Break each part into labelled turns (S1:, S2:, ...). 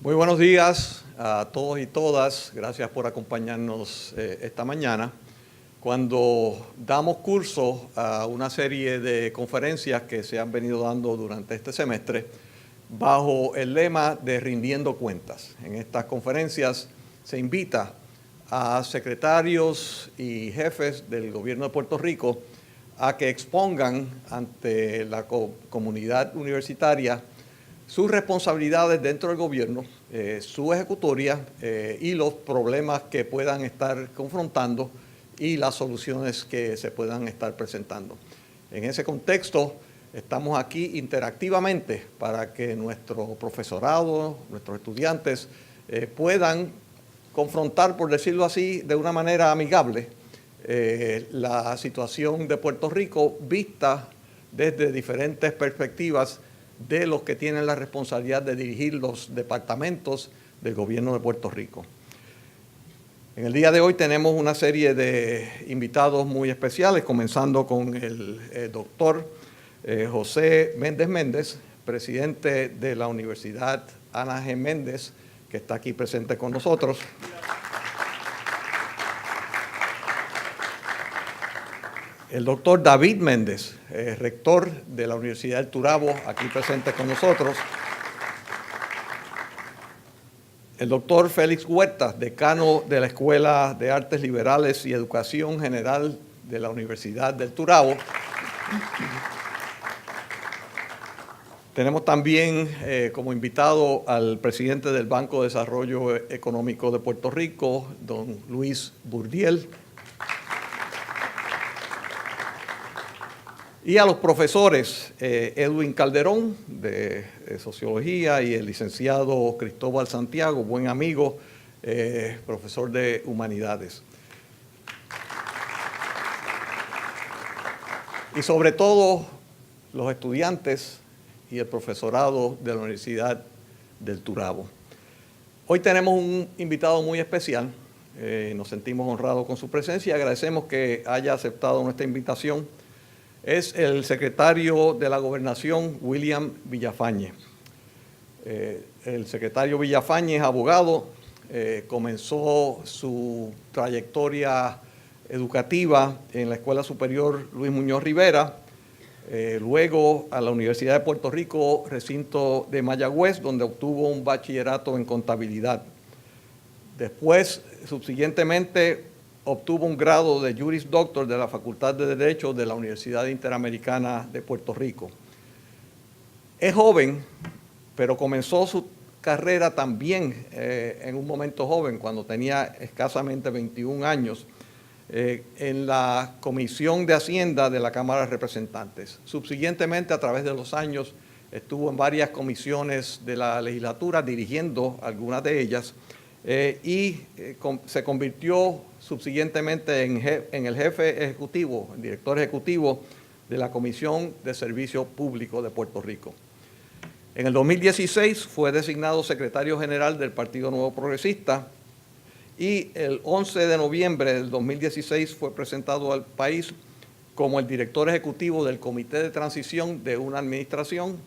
S1: Muy buenos días a todos y todas. Gracias por acompañarnos esta mañana. Cuando damos curso a una serie de conferencias que se han venido dando durante este semestre, bajo el lema de Rindiendo Cuentas. En estas conferencias se invita a secretarios y jefes del gobierno de Puerto Rico a que expongan ante la comunidad universitaria sus responsabilidades dentro del gobierno, su ejecutoria y los problemas que puedan estar confrontando y las soluciones que se puedan estar presentando. En ese contexto, estamos aquí interactivamente para que nuestro profesorado, nuestros estudiantes puedan confrontar, por decirlo así, de una manera amigable la situación de Puerto Rico vista desde diferentes perspectivas de los que tienen la responsabilidad de dirigir los departamentos del gobierno de Puerto Rico. En el día de hoy tenemos una serie de invitados muy especiales, comenzando con el doctor José Méndez Méndez, presidente de la Universidad Ana G. Méndez, que está aquí presente con nosotros. El doctor David Méndez, rector de la Universidad del Turabo, aquí presente con nosotros. El doctor Félix Huertas, decano de la Escuela de Artes Liberales y Educación General de la Universidad del Turabo. Tenemos también como invitado al presidente del Banco de Desarrollo Económico de Puerto Rico, don Luis Burdiel. Y a los profesores Edwin Calderón, de Sociología, y el licenciado Cristóbal Santiago, buen amigo, profesor de Humanidades. Y sobre todo, los estudiantes y el profesorado de la Universidad del Turabo. Hoy tenemos un invitado muy especial. Nos sentimos honrados con su presencia y agradecemos que haya aceptado nuestra invitación. Es el secretario de la Gobernación, William Villafañe. El secretario Villafañe es abogado, comenzó su trayectoria educativa en la Escuela Superior Luis Muñoz Rivera, luego a la Universidad de Puerto Rico, recinto de Mayagüez, donde obtuvo un bachillerato en contabilidad. Después, subsiguientemente, obtuvo un grado de Juris Doctor de la Facultad de Derecho de la Universidad Interamericana de Puerto Rico. Es joven, pero comenzó su carrera también en un momento joven, cuando tenía escasamente 21 años, en la Comisión de Hacienda de la Cámara de Representantes. Subsiguientemente, a través de los años, estuvo en varias comisiones de la legislatura, dirigiendo algunas de ellas, se convirtió subsiguientemente en el jefe ejecutivo, el director ejecutivo de la Comisión de Servicio Público de Puerto Rico. En el 2016 fue designado secretario general del Partido Nuevo Progresista y el 11 de noviembre del 2016 fue presentado al país como el director ejecutivo del Comité de Transición de una administración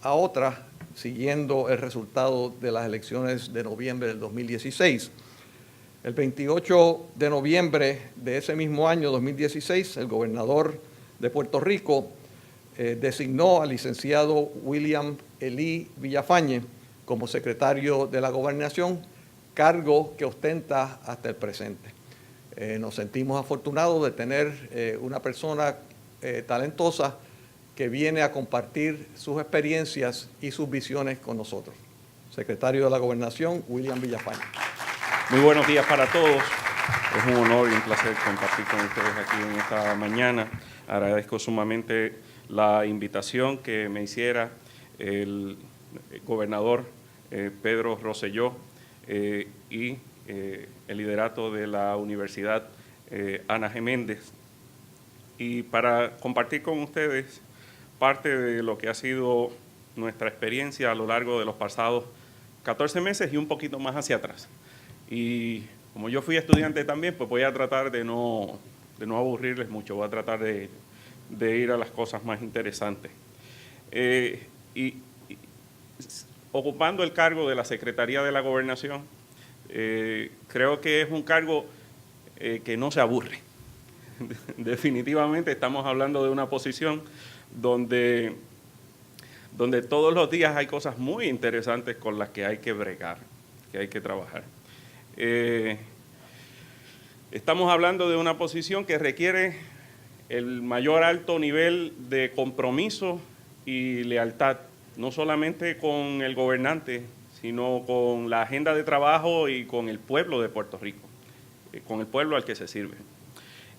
S1: a otra, siguiendo el resultado de las elecciones de noviembre del 2016. El 28 de noviembre de ese mismo año, 2016, el gobernador de Puerto Rico designó al licenciado William Elí Villafañe como secretario de la Gobernación, cargo que ostenta hasta el presente. Nos sentimos afortunados de tener una persona talentosa que viene a compartir sus experiencias y sus visiones con nosotros. Secretario de la Gobernación, William Villafañe.
S2: Muy buenos días para todos. Es un honor y un placer compartir con ustedes aquí en esta mañana. Agradezco sumamente la invitación que me hiciera el gobernador Pedro Rosselló y el liderato de la Universidad Ana G. Méndez. Y para compartir con ustedes parte de lo que ha sido nuestra experiencia a lo largo de los pasados 14 meses y un poquito más hacia atrás. Y como yo fui estudiante también, pues voy a tratar de no aburrirles mucho, voy a tratar de ir a las cosas más interesantes. ocupando el cargo de la Secretaría de la Gobernación, creo que es un cargo que no se aburre. Definitivamente estamos hablando de una posición donde todos los días hay cosas muy interesantes con las que hay que bregar, que hay que trabajar. Estamos hablando de una posición que requiere el mayor alto nivel de compromiso y lealtad, no solamente con el gobernante, sino con la agenda de trabajo y con el pueblo de Puerto Rico, con el pueblo al que se sirve.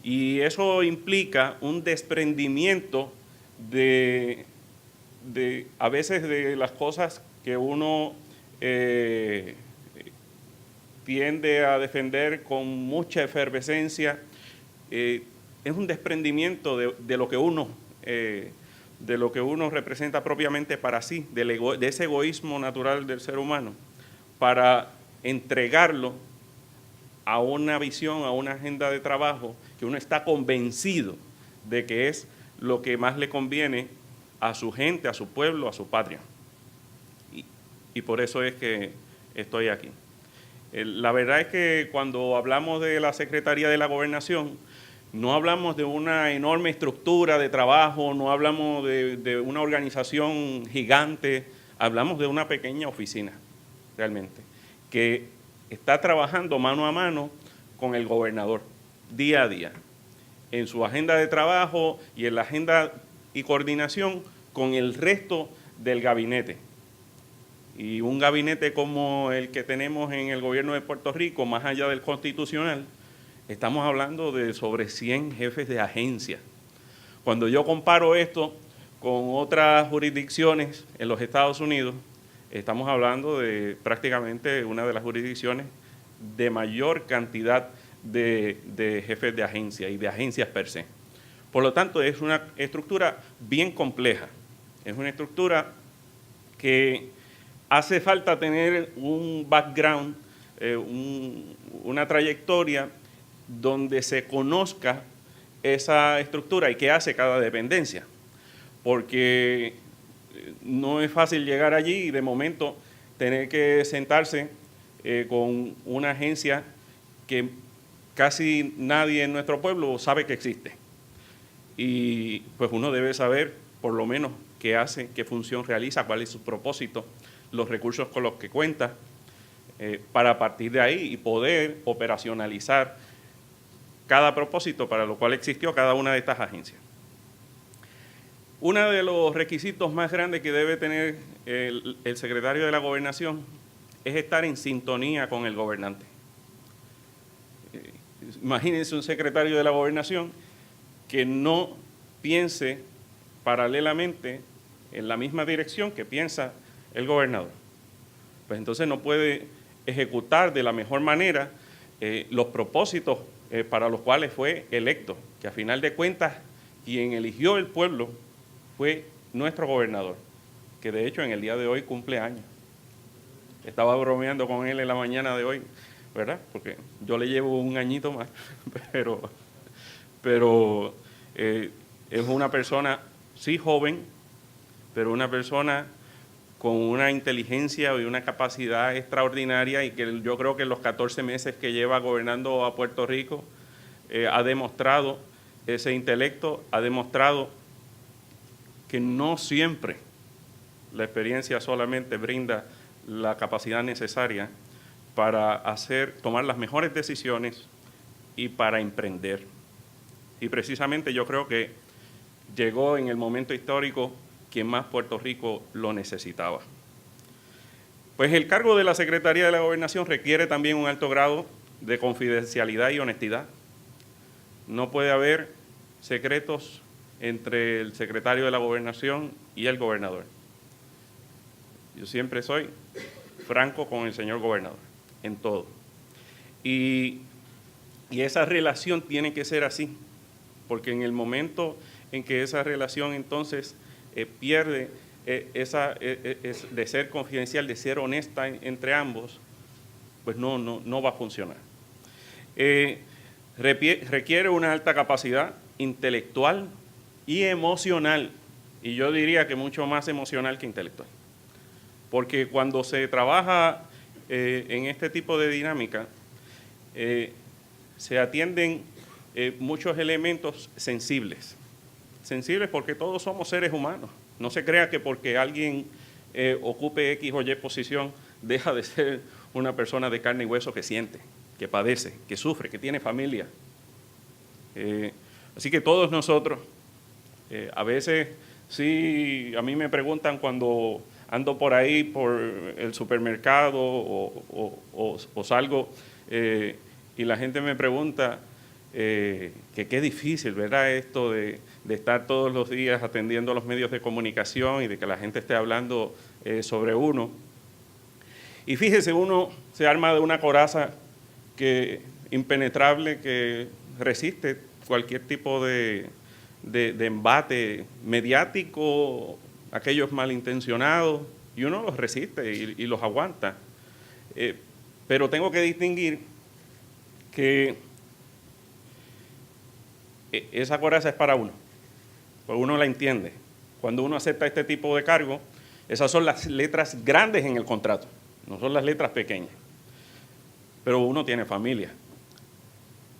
S2: Y eso implica un desprendimiento a veces de las cosas que uno tiende a defender con mucha efervescencia. Es un desprendimiento de lo que uno representa propiamente para sí, de ese egoísmo natural del ser humano, para entregarlo a una visión, a una agenda de trabajo que uno está convencido de que es lo que más le conviene a su gente, a su pueblo, a su patria. Y por eso es que estoy aquí. La verdad es que cuando hablamos de la Secretaría de la Gobernación, no hablamos de una enorme estructura de trabajo, no hablamos de una organización gigante, hablamos de una pequeña oficina, realmente, que está trabajando mano a mano con el gobernador, día a día, en su agenda de trabajo y en la agenda y coordinación con el resto del gabinete. Y un gabinete como el que tenemos en el gobierno de Puerto Rico, más allá del constitucional, estamos hablando de sobre 100 jefes de agencia. Cuando yo comparo esto con otras jurisdicciones en los Estados Unidos, estamos hablando de prácticamente una de las jurisdicciones de mayor cantidad de jefes de agencia y de agencias per se. Por lo tanto, es una estructura bien compleja. Es una estructura que hace falta tener un background, una trayectoria donde se conozca esa estructura y qué hace cada dependencia. Porque no es fácil llegar allí y de momento tener que sentarse con una agencia que casi nadie en nuestro pueblo sabe que existe. Y pues uno debe saber por lo menos qué hace, qué función realiza, cuál es su propósito, los recursos con los que cuenta, para partir de ahí y poder operacionalizar cada propósito para lo cual existió cada una de estas agencias. Uno de los requisitos más grandes que debe tener el secretario de la Gobernación es estar en sintonía con el gobernante. Imagínense un secretario de la Gobernación que no piense paralelamente en la misma dirección que piensa el gobernador. Pues entonces no puede ejecutar de la mejor manera los propósitos para los cuales fue electo, que a final de cuentas quien eligió el pueblo fue nuestro gobernador, que de hecho en el día de hoy cumple años. Estaba bromeando con él en la mañana de hoy, ¿verdad? Porque yo le llevo un añito más, pero es una persona, sí joven, pero una persona con una inteligencia y una capacidad extraordinaria y que yo creo que en los 14 meses que lleva gobernando a Puerto Rico ha demostrado ese intelecto, ha demostrado que no siempre la experiencia solamente brinda la capacidad necesaria para tomar las mejores decisiones y para emprender. Y precisamente yo creo que llegó en el momento histórico que más Puerto Rico lo necesitaba. Pues el cargo de la Secretaría de la Gobernación requiere también un alto grado de confidencialidad y honestidad. No puede haber secretos entre el secretario de la Gobernación y el gobernador. Yo siempre soy franco con el señor gobernador, en todo. Y esa relación tiene que ser así, porque en el momento en que esa relación entonces pierde de ser confidencial, de ser honesta entre ambos, pues no va a funcionar. Requiere una alta capacidad intelectual y emocional, y yo diría que mucho más emocional que intelectual. porque cuando se trabaja en este tipo de dinámica, se atienden muchos elementos sensibles. Sensibles porque todos somos seres humanos. No se crea que porque alguien ocupe X o Y posición, deja de ser una persona de carne y hueso que siente, que padece, que sufre, que tiene familia. Así que todos nosotros, a veces sí, a mí me preguntan cuando ando por ahí, por el supermercado o salgo y la gente me pregunta que qué difícil, ¿verdad? Esto de estar todos los días atendiendo a los medios de comunicación y de que la gente esté hablando sobre uno. Y fíjese, uno se arma de una coraza impenetrable que resiste cualquier tipo de embate mediático, aquellos malintencionados, y uno los resiste y los aguanta. Pero tengo que distinguir que esa coraza es para uno, pues uno la entiende. Cuando uno acepta este tipo de cargo, esas son las letras grandes en el contrato, no son las letras pequeñas. Pero uno tiene familia,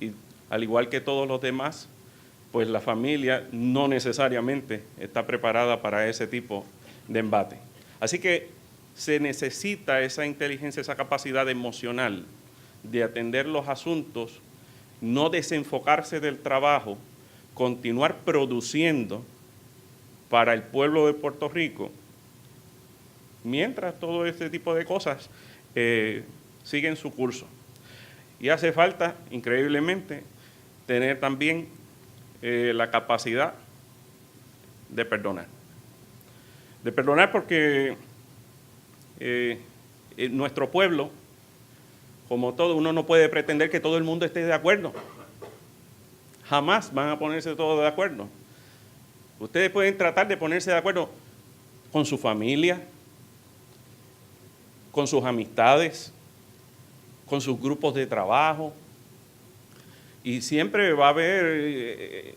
S2: y al igual que todos los demás, pues la familia no necesariamente está preparada para ese tipo de embate. Así que se necesita esa inteligencia, esa capacidad emocional de atender los asuntos, no desenfocarse del trabajo, continuar produciendo para el pueblo de Puerto Rico, mientras todo este tipo de cosas siguen su curso. Y hace falta, increíblemente, tener también la capacidad de perdonar. De perdonar porque nuestro pueblo, como todo, uno no puede pretender que todo el mundo esté de acuerdo. Jamás van a ponerse todos de acuerdo. Ustedes pueden tratar de ponerse de acuerdo con su familia, con sus amistades, con sus grupos de trabajo, y siempre va a haber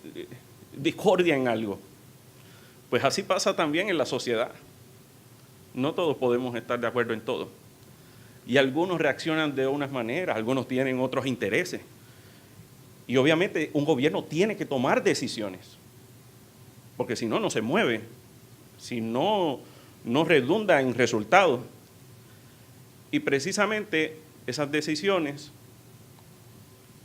S2: discordia en algo. Pues así pasa también en la sociedad. No todos podemos estar de acuerdo en todo. Y algunos reaccionan de unas maneras, algunos tienen otros intereses. Y obviamente un gobierno tiene que tomar decisiones, porque si no, no se mueve, si no, no redunda en resultados. Y precisamente esas decisiones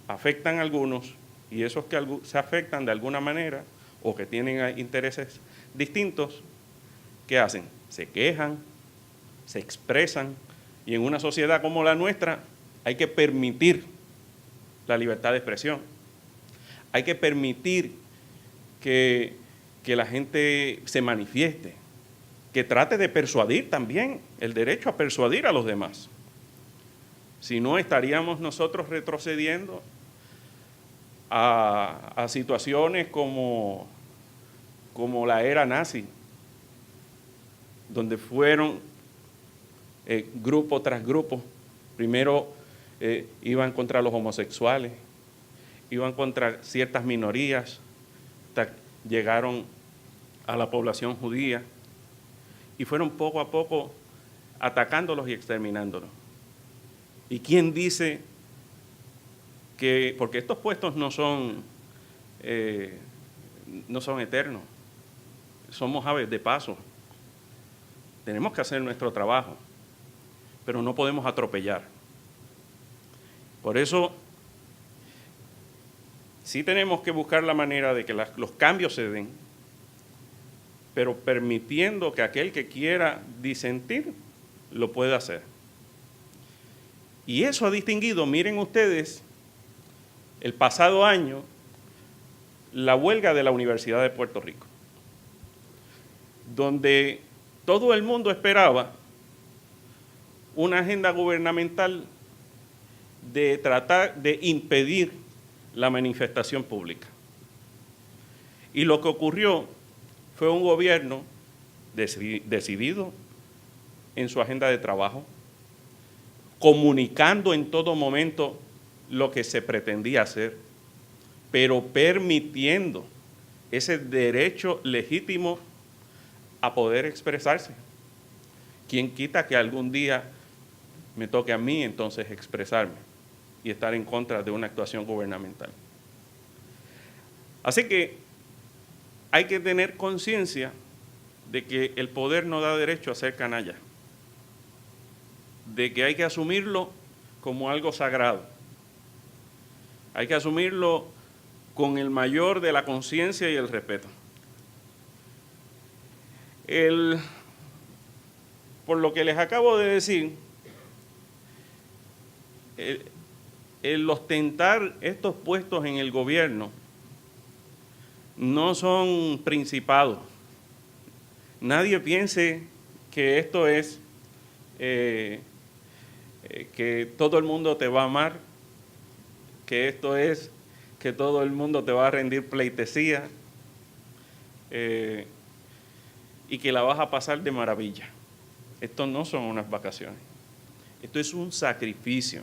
S2: afectan a algunos, y esos que se afectan de alguna manera o que tienen intereses distintos, ¿qué hacen? Se quejan, se expresan, y en una sociedad como la nuestra hay que permitir la libertad de expresión. Hay que permitir que la gente se manifieste, que trate de persuadir también, el derecho a persuadir a los demás. Si no, estaríamos nosotros retrocediendo a situaciones como la era nazi, donde fueron grupo tras grupo. Primero iban contra los homosexuales, iban contra ciertas minorías, hasta llegaron a la población judía y fueron poco a poco atacándolos y exterminándolos. ¿Y quién dice que, porque estos puestos no son eternos, somos aves de paso, tenemos que hacer nuestro trabajo, pero no podemos atropellar. Por eso, sí tenemos que buscar la manera de que los cambios se den, pero permitiendo que aquel que quiera disentir lo pueda hacer. Y eso ha distinguido, miren ustedes, el pasado año, la huelga de la Universidad de Puerto Rico, donde todo el mundo esperaba una agenda gubernamental de tratar de impedir la manifestación pública. Y lo que ocurrió fue un gobierno decidido en su agenda de trabajo, comunicando en todo momento lo que se pretendía hacer, pero permitiendo ese derecho legítimo a poder expresarse. ¿Quién quita que algún día me toque a mí entonces expresarme y estar en contra de una actuación gubernamental? Así que hay que tener conciencia de que el poder no da derecho a ser canalla, de que hay que asumirlo como algo sagrado, hay que asumirlo con el mayor de la conciencia y el respeto. Por lo que les acabo de decir, el ostentar estos puestos en el gobierno no son principados. Nadie piense que esto es que todo el mundo te va a amar, que esto es que todo el mundo te va a rendir pleitesía y que la vas a pasar de maravilla. Esto no son unas vacaciones, esto es un sacrificio.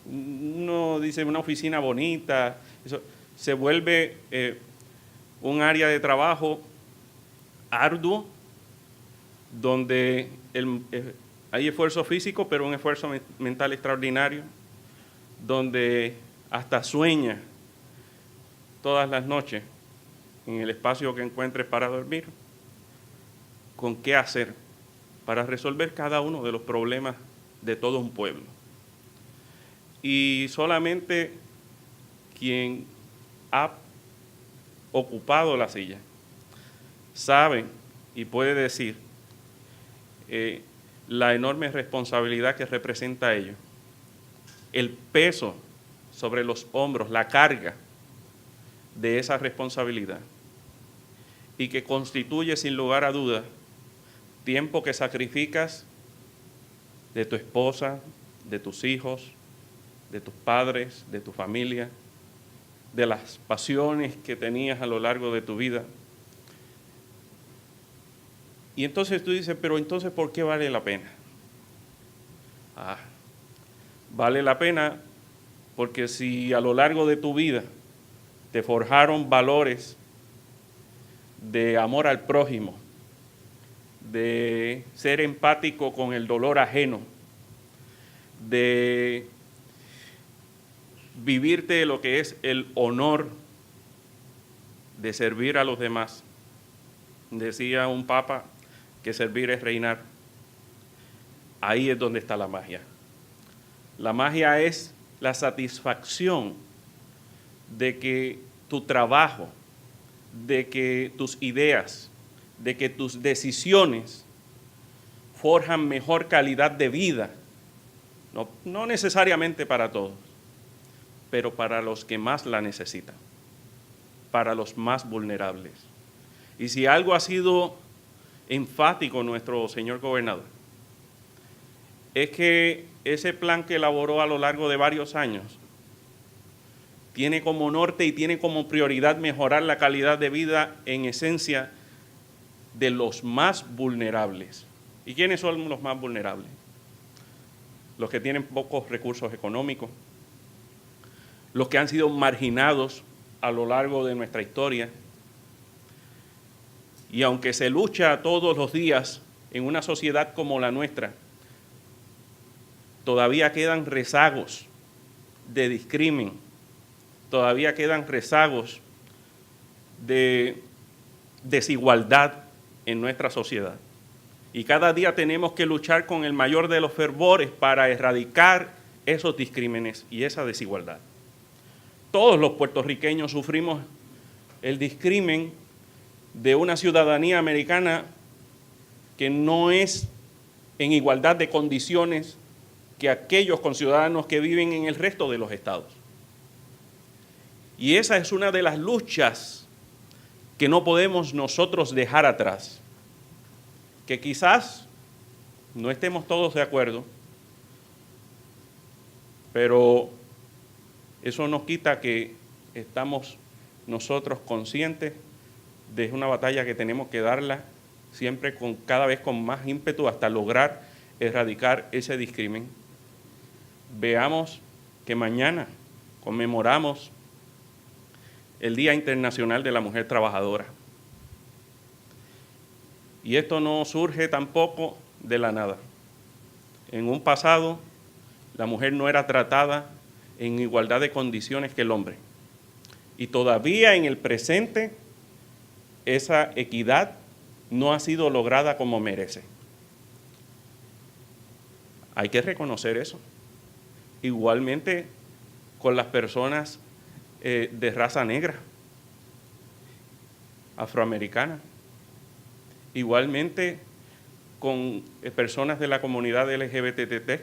S2: Uno dice una oficina bonita, eso se vuelve un área de trabajo arduo, donde hay esfuerzo físico, pero un esfuerzo mental extraordinario, donde hasta sueña todas las noches en el espacio que encuentres para dormir, con qué hacer para resolver cada uno de los problemas de todo un pueblo. Y solamente quien ha ocupado la silla sabe y puede decir la enorme responsabilidad que representa ello, el peso sobre los hombros, la carga de esa responsabilidad, y que constituye sin lugar a dudas tiempo que sacrificas de tu esposa, de tus hijos, de tus padres, de tu familia, de las pasiones que tenías a lo largo de tu vida. Y entonces tú dices, pero entonces, ¿por qué vale la pena? Vale la pena porque si a lo largo de tu vida te forjaron valores de amor al prójimo, de ser empático con el dolor ajeno, de vivirte lo que es el honor de servir a los demás. Decía un papa que servir es reinar. Ahí es donde está la magia. La magia es la satisfacción de que tu trabajo, de que tus ideas, de que tus decisiones forjan mejor calidad de vida, no necesariamente para todos, pero para los que más la necesitan, para los más vulnerables. Y si algo ha sido enfático nuestro señor gobernador, es que ese plan que elaboró a lo largo de varios años tiene como norte y tiene como prioridad mejorar la calidad de vida en esencia de los más vulnerables. ¿Y quiénes son los más vulnerables? Los que tienen pocos recursos económicos, los que han sido marginados a lo largo de nuestra historia. Y aunque se lucha todos los días en una sociedad como la nuestra, todavía quedan rezagos de discrimen, todavía quedan rezagos de desigualdad en nuestra sociedad. Y cada día tenemos que luchar con el mayor de los fervores para erradicar esos discrímenes y esa desigualdad. Todos los puertorriqueños sufrimos el discrimen de una ciudadanía americana que no es en igualdad de condiciones que aquellos conciudadanos que viven en el resto de los estados. Y esa es una de las luchas que no podemos nosotros dejar atrás, que quizás no estemos todos de acuerdo, pero eso nos quita que estamos nosotros conscientes de una batalla que tenemos que darla siempre cada vez con más ímpetu hasta lograr erradicar ese discrimen. Veamos que mañana conmemoramos el Día Internacional de la Mujer Trabajadora. Y esto no surge tampoco de la nada. En un pasado, la mujer no era tratada en igualdad de condiciones que el hombre. Y todavía en el presente, esa equidad no ha sido lograda como merece. Hay que reconocer eso. Igualmente con las personas de raza negra, afroamericana. Igualmente con personas de la comunidad LGBTT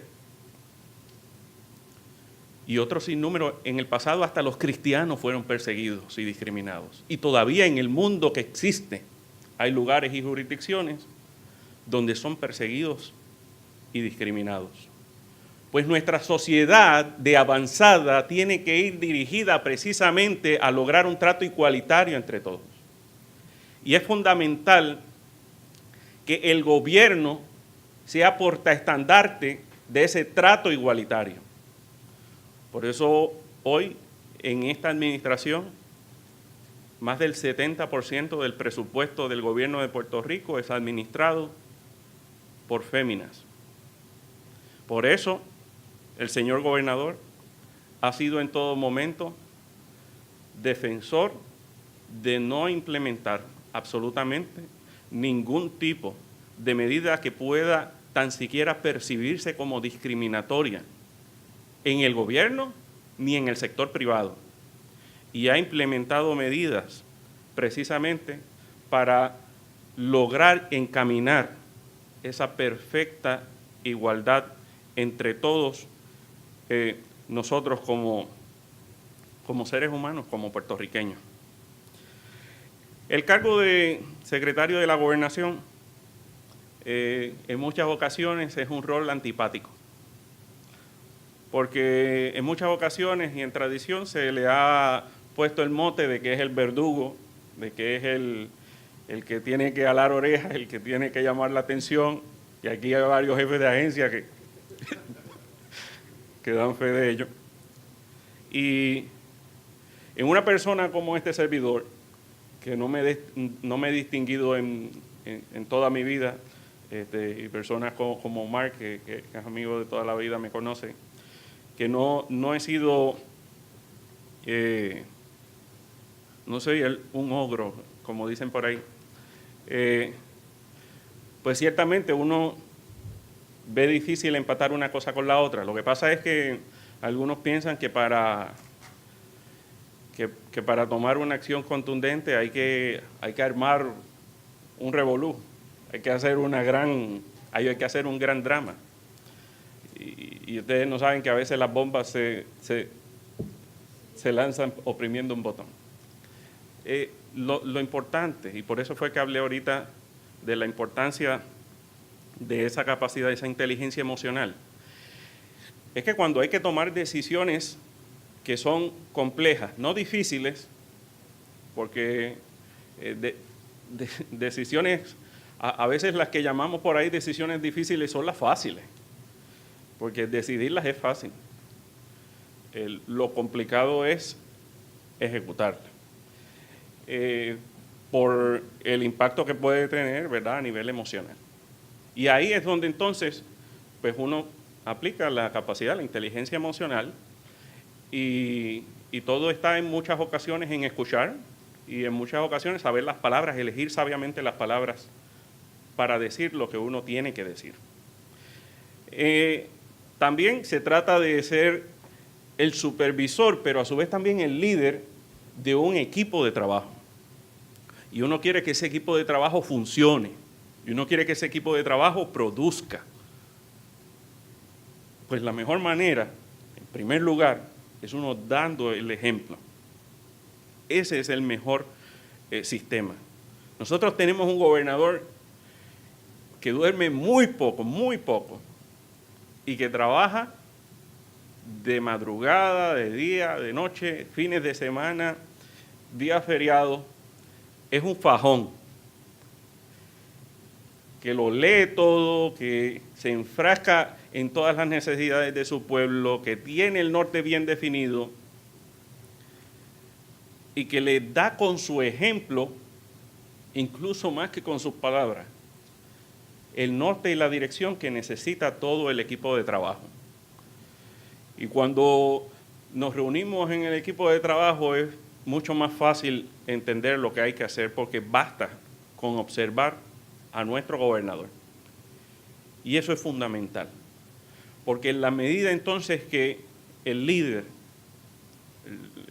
S2: y otros sinnúmero. En el pasado hasta los cristianos fueron perseguidos y discriminados. Y todavía en el mundo que existe hay lugares y jurisdicciones donde son perseguidos y discriminados. Pues nuestra sociedad de avanzada tiene que ir dirigida precisamente a lograr un trato igualitario entre todos. Y es fundamental que el gobierno sea portaestandarte de ese trato igualitario. Por eso hoy en esta administración más del 70% del presupuesto del gobierno de Puerto Rico es administrado por féminas. Por eso el señor gobernador ha sido en todo momento defensor de no implementar absolutamente ningún tipo de medida que pueda tan siquiera percibirse como discriminatoria en el gobierno ni en el sector privado. Y ha implementado medidas precisamente para lograr encaminar esa perfecta igualdad entre todos nosotros como seres humanos, como puertorriqueños. El cargo de secretario de la Gobernación en muchas ocasiones es un rol antipático, porque en muchas ocasiones y en tradición se le ha puesto el mote de que es el verdugo, de que es el que tiene que alar orejas, el que tiene que llamar la atención, y aquí hay varios jefes de agencia que dan fe de ello. Y en una persona como este servidor, que no me he distinguido en toda mi vida, y personas como Mark, que es amigo de toda la vida, me conoce, que no he sido, no soy un ogro, como dicen por ahí, pues ciertamente uno ve difícil empatar una cosa con la otra. Lo que pasa es que algunos piensan que para tomar una acción contundente hay que armar un revolú, hay que hacer un gran drama. Y ustedes no saben que a veces las bombas se lanzan oprimiendo un botón. Lo importante, y por eso fue que hablé ahorita de la importancia de esa capacidad, de esa inteligencia emocional, es que cuando hay que tomar decisiones que son complejas, no difíciles, porque decisiones, a veces las que llamamos por ahí decisiones difíciles son las fáciles, porque decidirlas es fácil. Lo complicado es ejecutarlas, por el impacto que puede tener, ¿verdad?, a nivel emocional. Y ahí es donde entonces pues uno aplica la capacidad, la inteligencia emocional, y todo está en muchas ocasiones en escuchar y en muchas ocasiones saber las palabras, elegir sabiamente las palabras para decir lo que uno tiene que decir. También se trata de ser el supervisor, pero a su vez también el líder de un equipo de trabajo. Y uno quiere que ese equipo de trabajo funcione, y uno quiere que ese equipo de trabajo produzca. Pues la mejor manera, en primer lugar, es uno dando el ejemplo. Ese es el mejor sistema. Nosotros tenemos un gobernador que duerme muy poco, y que trabaja de madrugada, de día, de noche, fines de semana, días feriados. Es un fajón que lo lee todo, que se enfrasca en todas las necesidades de su pueblo, que tiene el norte bien definido y que le da con su ejemplo, incluso más que con sus palabras, el norte y la dirección que necesita todo el equipo de trabajo. Y cuando nos reunimos en el equipo de trabajo es mucho más fácil entender lo que hay que hacer, porque basta con observar a nuestro gobernador. Y eso es fundamental, porque en la medida entonces que el líder,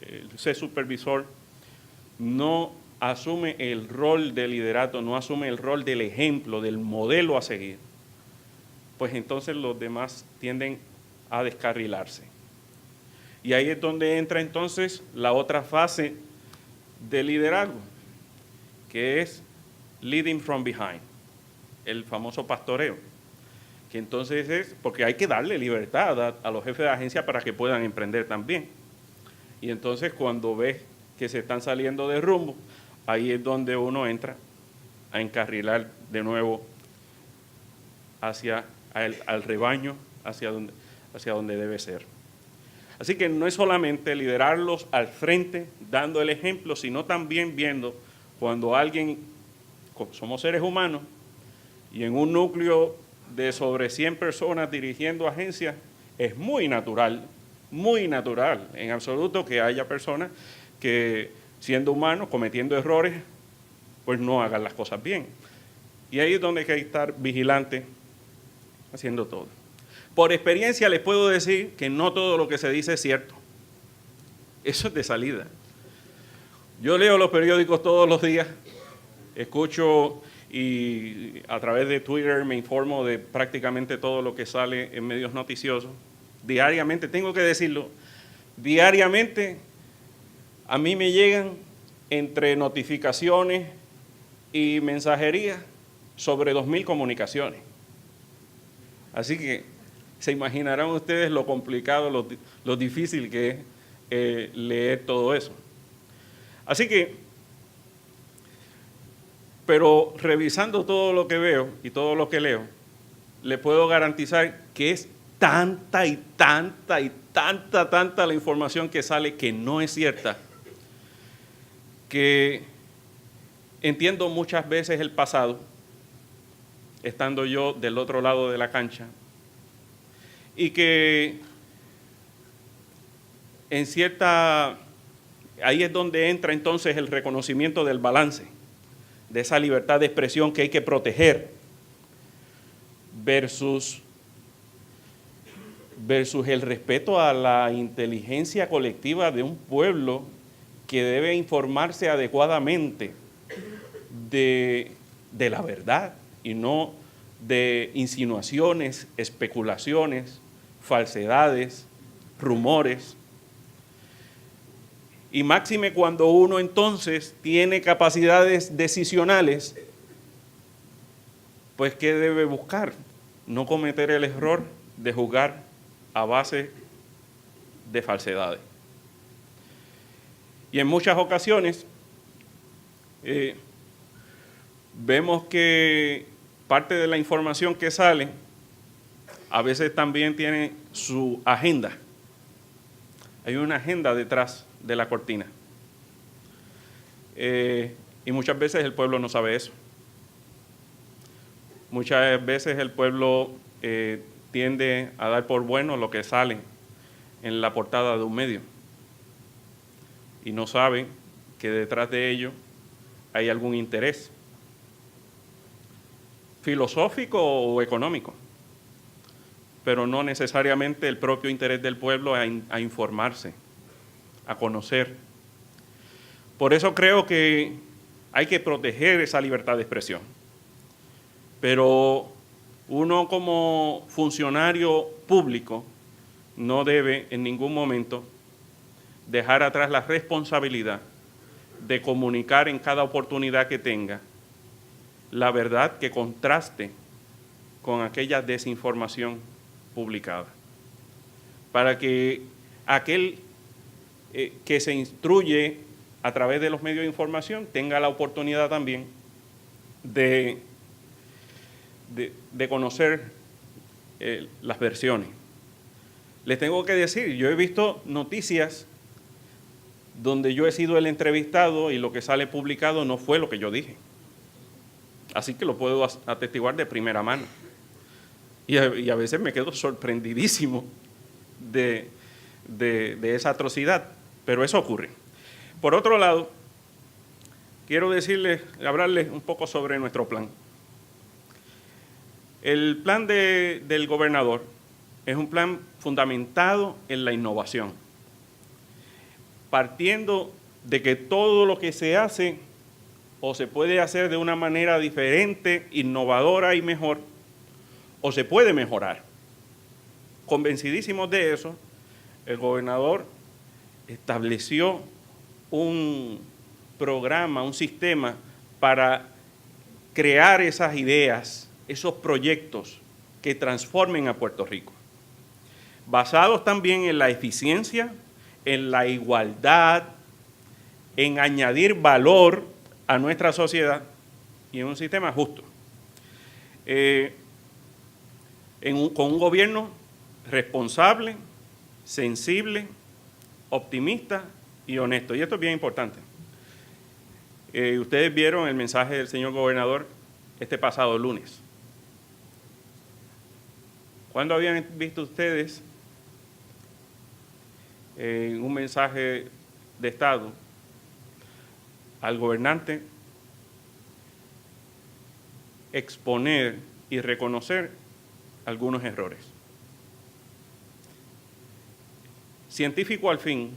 S2: el supervisor, no asume el rol de liderato, no asume el rol del ejemplo, del modelo a seguir, pues entonces los demás tienden a descarrilarse. Y ahí es donde entra entonces la otra fase de liderazgo, que es leading from behind, el famoso pastoreo, que entonces es, porque hay que darle libertad a los jefes de agencia para que puedan emprender también. Y entonces cuando ves que se están saliendo de rumbo, ahí es donde uno entra a encarrilar de nuevo hacia al rebaño, hacia donde debe ser. Así que no es solamente liderarlos al frente, dando el ejemplo, sino también viendo cuando alguien, somos seres humanos, y en un núcleo de sobre 100 personas dirigiendo agencias, es muy natural en absoluto que haya personas que, siendo humanos, cometiendo errores, pues no hagan las cosas bien. Y ahí es donde hay que estar vigilante haciendo todo. Por experiencia les puedo decir que no todo lo que se dice es cierto. Eso es de salida. Yo leo los periódicos todos los días, escucho y a través de Twitter me informo de prácticamente todo lo que sale en medios noticiosos. Diariamente, tengo que decirlo, diariamente a mí me llegan entre notificaciones y mensajerías sobre 2.000 comunicaciones. Así que se imaginarán ustedes lo complicado, lo difícil que es leer todo eso. Así que, pero revisando todo lo que veo y todo lo que leo, le puedo garantizar que es tanta la información que sale que no es cierta, que entiendo muchas veces el pasado, estando yo del otro lado de la cancha, y que en cierta, ahí es donde entra entonces el reconocimiento del balance, de esa libertad de expresión que hay que proteger, versus el respeto a la inteligencia colectiva de un pueblo que debe informarse adecuadamente de la verdad y no de insinuaciones, especulaciones, falsedades, rumores. Y máxime cuando uno entonces tiene capacidades decisionales, pues ¿qué debe buscar? No cometer el error de juzgar a base de falsedades. Y en muchas ocasiones vemos que parte de la información que sale a veces también tiene su agenda. Hay una agenda detrás de la cortina. Y muchas veces el pueblo no sabe eso. Muchas veces el pueblo tiende a dar por bueno lo que sale en la portada de un medio. Y no sabe que detrás de ello hay algún interés filosófico o económico, pero no necesariamente el propio interés del pueblo a informarse, a conocer. Por eso creo que hay que proteger esa libertad de expresión. Pero uno como funcionario público no debe en ningún momento dejar atrás la responsabilidad de comunicar en cada oportunidad que tenga la verdad que contraste con aquella desinformación publicada, para que aquel que se instruye a través de los medios de información tenga la oportunidad también de conocer las versiones. Les tengo que decir, yo he visto noticias donde yo he sido el entrevistado y lo que sale publicado no fue lo que yo dije. así que lo puedo atestiguar de primera mano. Y a veces me quedo sorprendidísimo de esa atrocidad, pero eso ocurre. Por otro lado, quiero hablarles un poco sobre nuestro plan. El plan del gobernador es un plan fundamentado en la innovación, partiendo de que todo lo que se hace o se puede hacer de una manera diferente, innovadora y mejor, o se puede mejorar. Convencidísimos de eso, el gobernador estableció un programa, un sistema para crear esas ideas, esos proyectos que transformen a Puerto Rico, basados también en la eficiencia, en la igualdad, en añadir valor a nuestra sociedad y en un sistema justo. Con un gobierno responsable, sensible, optimista y honesto. Y esto es bien importante. Ustedes vieron el mensaje del señor gobernador este pasado lunes. ¿Cuándo habían visto ustedes en un mensaje de Estado al gobernante exponer y reconocer algunos errores? Científico al fin,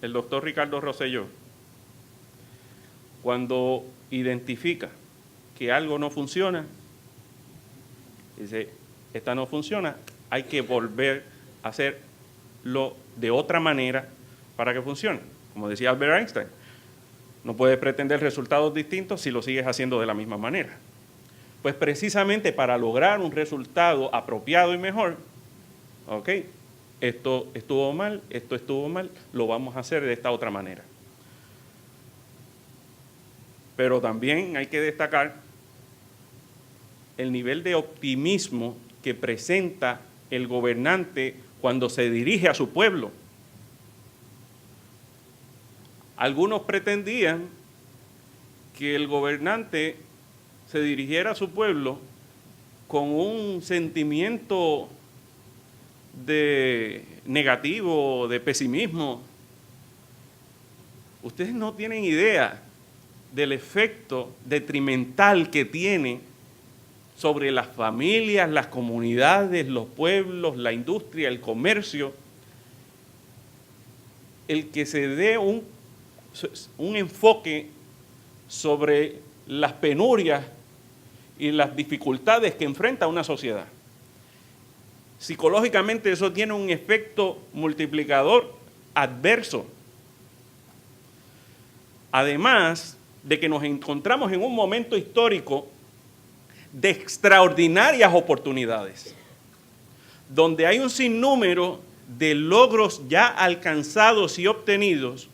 S2: el doctor Ricardo Rosselló, cuando identifica que algo no funciona, dice, esta no funciona, hay que volver a hacerlo de otra manera para que funcione. Como decía Albert Einstein, no puedes pretender resultados distintos si lo sigues haciendo de la misma manera. Pues precisamente para lograr un resultado apropiado y mejor, ¿ok? Esto estuvo mal, lo vamos a hacer de esta otra manera. Pero también hay que destacar el nivel de optimismo que presenta el gobernante cuando se dirige a su pueblo. Algunos pretendían que el gobernante se dirigiera a su pueblo con un sentimiento de negativo, de pesimismo. Ustedes no tienen idea del efecto detrimental que tiene sobre las familias, las comunidades, los pueblos, la industria, el comercio, el que se dé un enfoque sobre las penurias y las dificultades que enfrenta una sociedad. Psicológicamente eso tiene un efecto multiplicador adverso. Además de que nos encontramos en un momento histórico de extraordinarias oportunidades, donde hay un sinnúmero de logros ya alcanzados y obtenidos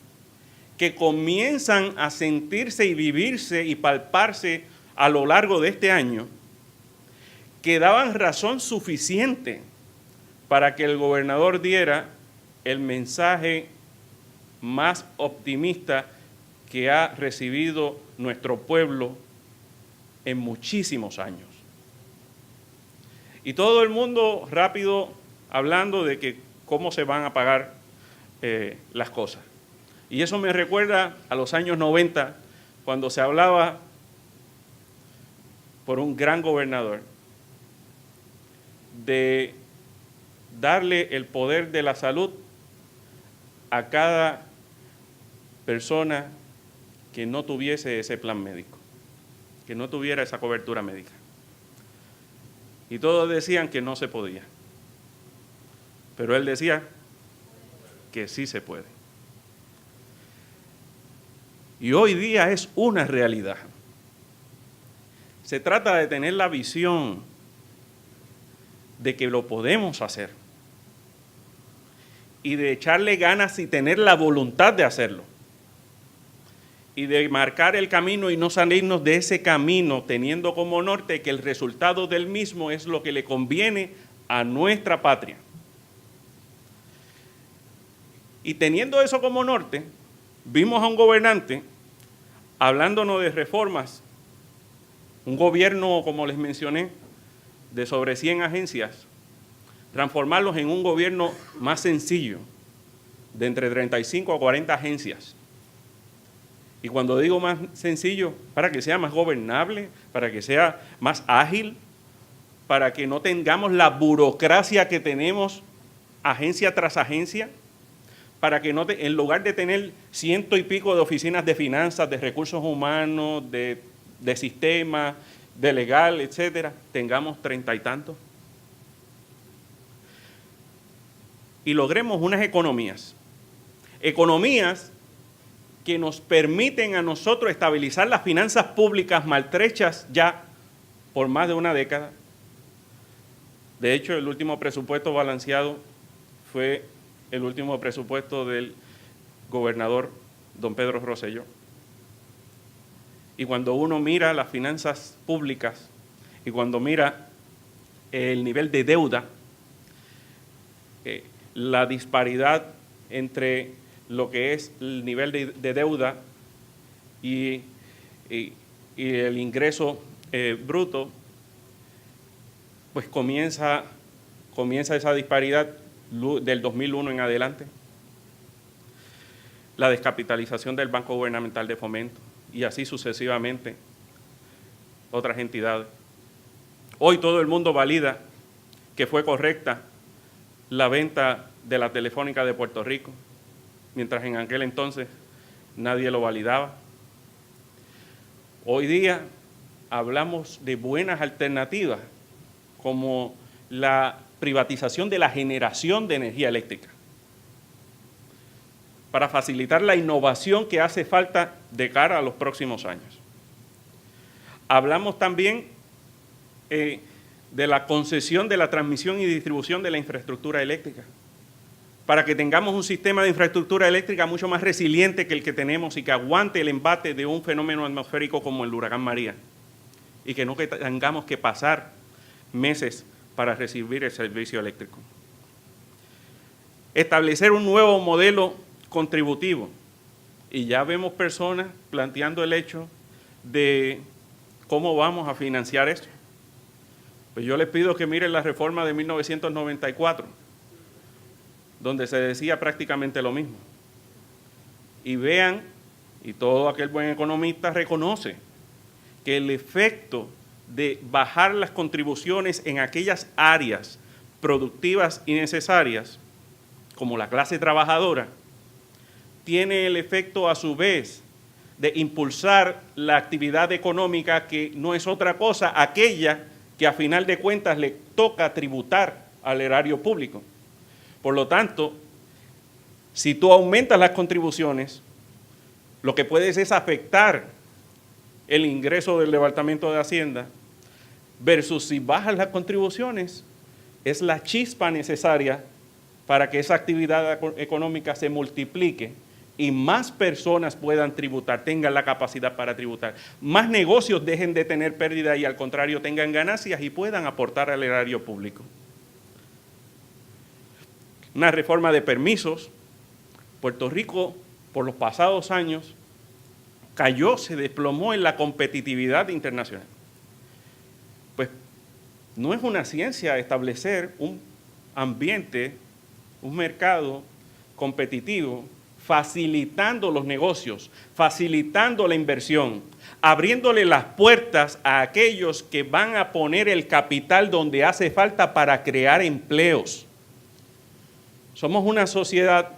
S2: que comienzan a sentirse y vivirse y palparse a lo largo de este año, que daban razón suficiente para que el gobernador diera el mensaje más optimista que ha recibido nuestro pueblo en muchísimos años. Y todo el mundo rápido hablando de que cómo se van a pagar las cosas. Y eso me recuerda a los años 90, cuando se hablaba por un gran gobernador de darle el poder de la salud a cada persona que no tuviese ese plan médico, que no tuviera esa cobertura médica. Y todos decían que no se podía. Pero él decía que sí se puede. Y hoy día es una realidad. Se trata de tener la visión de que lo podemos hacer y de echarle ganas y tener la voluntad de hacerlo y de marcar el camino y no salirnos de ese camino teniendo como norte que el resultado del mismo es lo que le conviene a nuestra patria. Y teniendo eso como norte, vimos a un gobernante hablándonos de reformas un gobierno, como les mencioné, de sobre 100 agencias, transformarlos en un gobierno más sencillo, de entre 35 a 40 agencias. Y cuando digo más sencillo, para que sea más gobernable, para que sea más ágil, para que no tengamos la burocracia que tenemos agencia tras agencia, para que no en lugar de tener 100 y pico de oficinas de finanzas, de recursos humanos, de sistemas, de legal, etcétera, tengamos 30 y tantos. Y logremos unas economías que nos permiten a nosotros estabilizar las finanzas públicas maltrechas ya por más de una década. De hecho, el último presupuesto balanceado fue el último presupuesto del gobernador don Pedro Rosselló. Y cuando uno mira las finanzas públicas y cuando mira el nivel de deuda, la disparidad entre lo que es el nivel de deuda y el ingreso bruto, pues comienza esa disparidad del 2001 en adelante. La descapitalización del Banco Gubernamental de Fomento y así sucesivamente otras entidades. Hoy todo el mundo valida que fue correcta la venta de la Telefónica de Puerto Rico, mientras en aquel entonces nadie lo validaba. Hoy día hablamos de buenas alternativas, como la privatización de la generación de energía eléctrica, para facilitar la innovación que hace falta de cara a los próximos años. Hablamos también de la concesión de la transmisión y distribución de la infraestructura eléctrica, para que tengamos un sistema de infraestructura eléctrica mucho más resiliente que el que tenemos y que aguante el embate de un fenómeno atmosférico como el huracán María, y que no tengamos que pasar meses para recibir el servicio eléctrico. Establecer un nuevo modelo contributivo, y ya vemos personas planteando el hecho de cómo vamos a financiar esto. Pues yo les pido que miren la reforma de 1994, donde se decía prácticamente lo mismo, y vean, y todo aquel buen economista reconoce, que el efecto de bajar las contribuciones en aquellas áreas productivas y necesarias, como la clase trabajadora, tiene el efecto a su vez de impulsar la actividad económica, que no es otra cosa aquella que a final de cuentas le toca tributar al erario público. Por lo tanto, si tú aumentas las contribuciones, lo que puedes es afectar el ingreso del Departamento de Hacienda, versus si bajas las contribuciones, es la chispa necesaria para que esa actividad económica se multiplique y más personas puedan tributar, tengan la capacidad para tributar, más negocios dejen de tener pérdida y al contrario tengan ganancias y puedan aportar al erario público. Una reforma de permisos. Puerto Rico, por los pasados años, cayó, se desplomó en la competitividad internacional. Pues no es una ciencia establecer un ambiente, un mercado competitivo, facilitando los negocios, facilitando la inversión, abriéndole las puertas a aquellos que van a poner el capital donde hace falta para crear empleos. Somos una sociedad,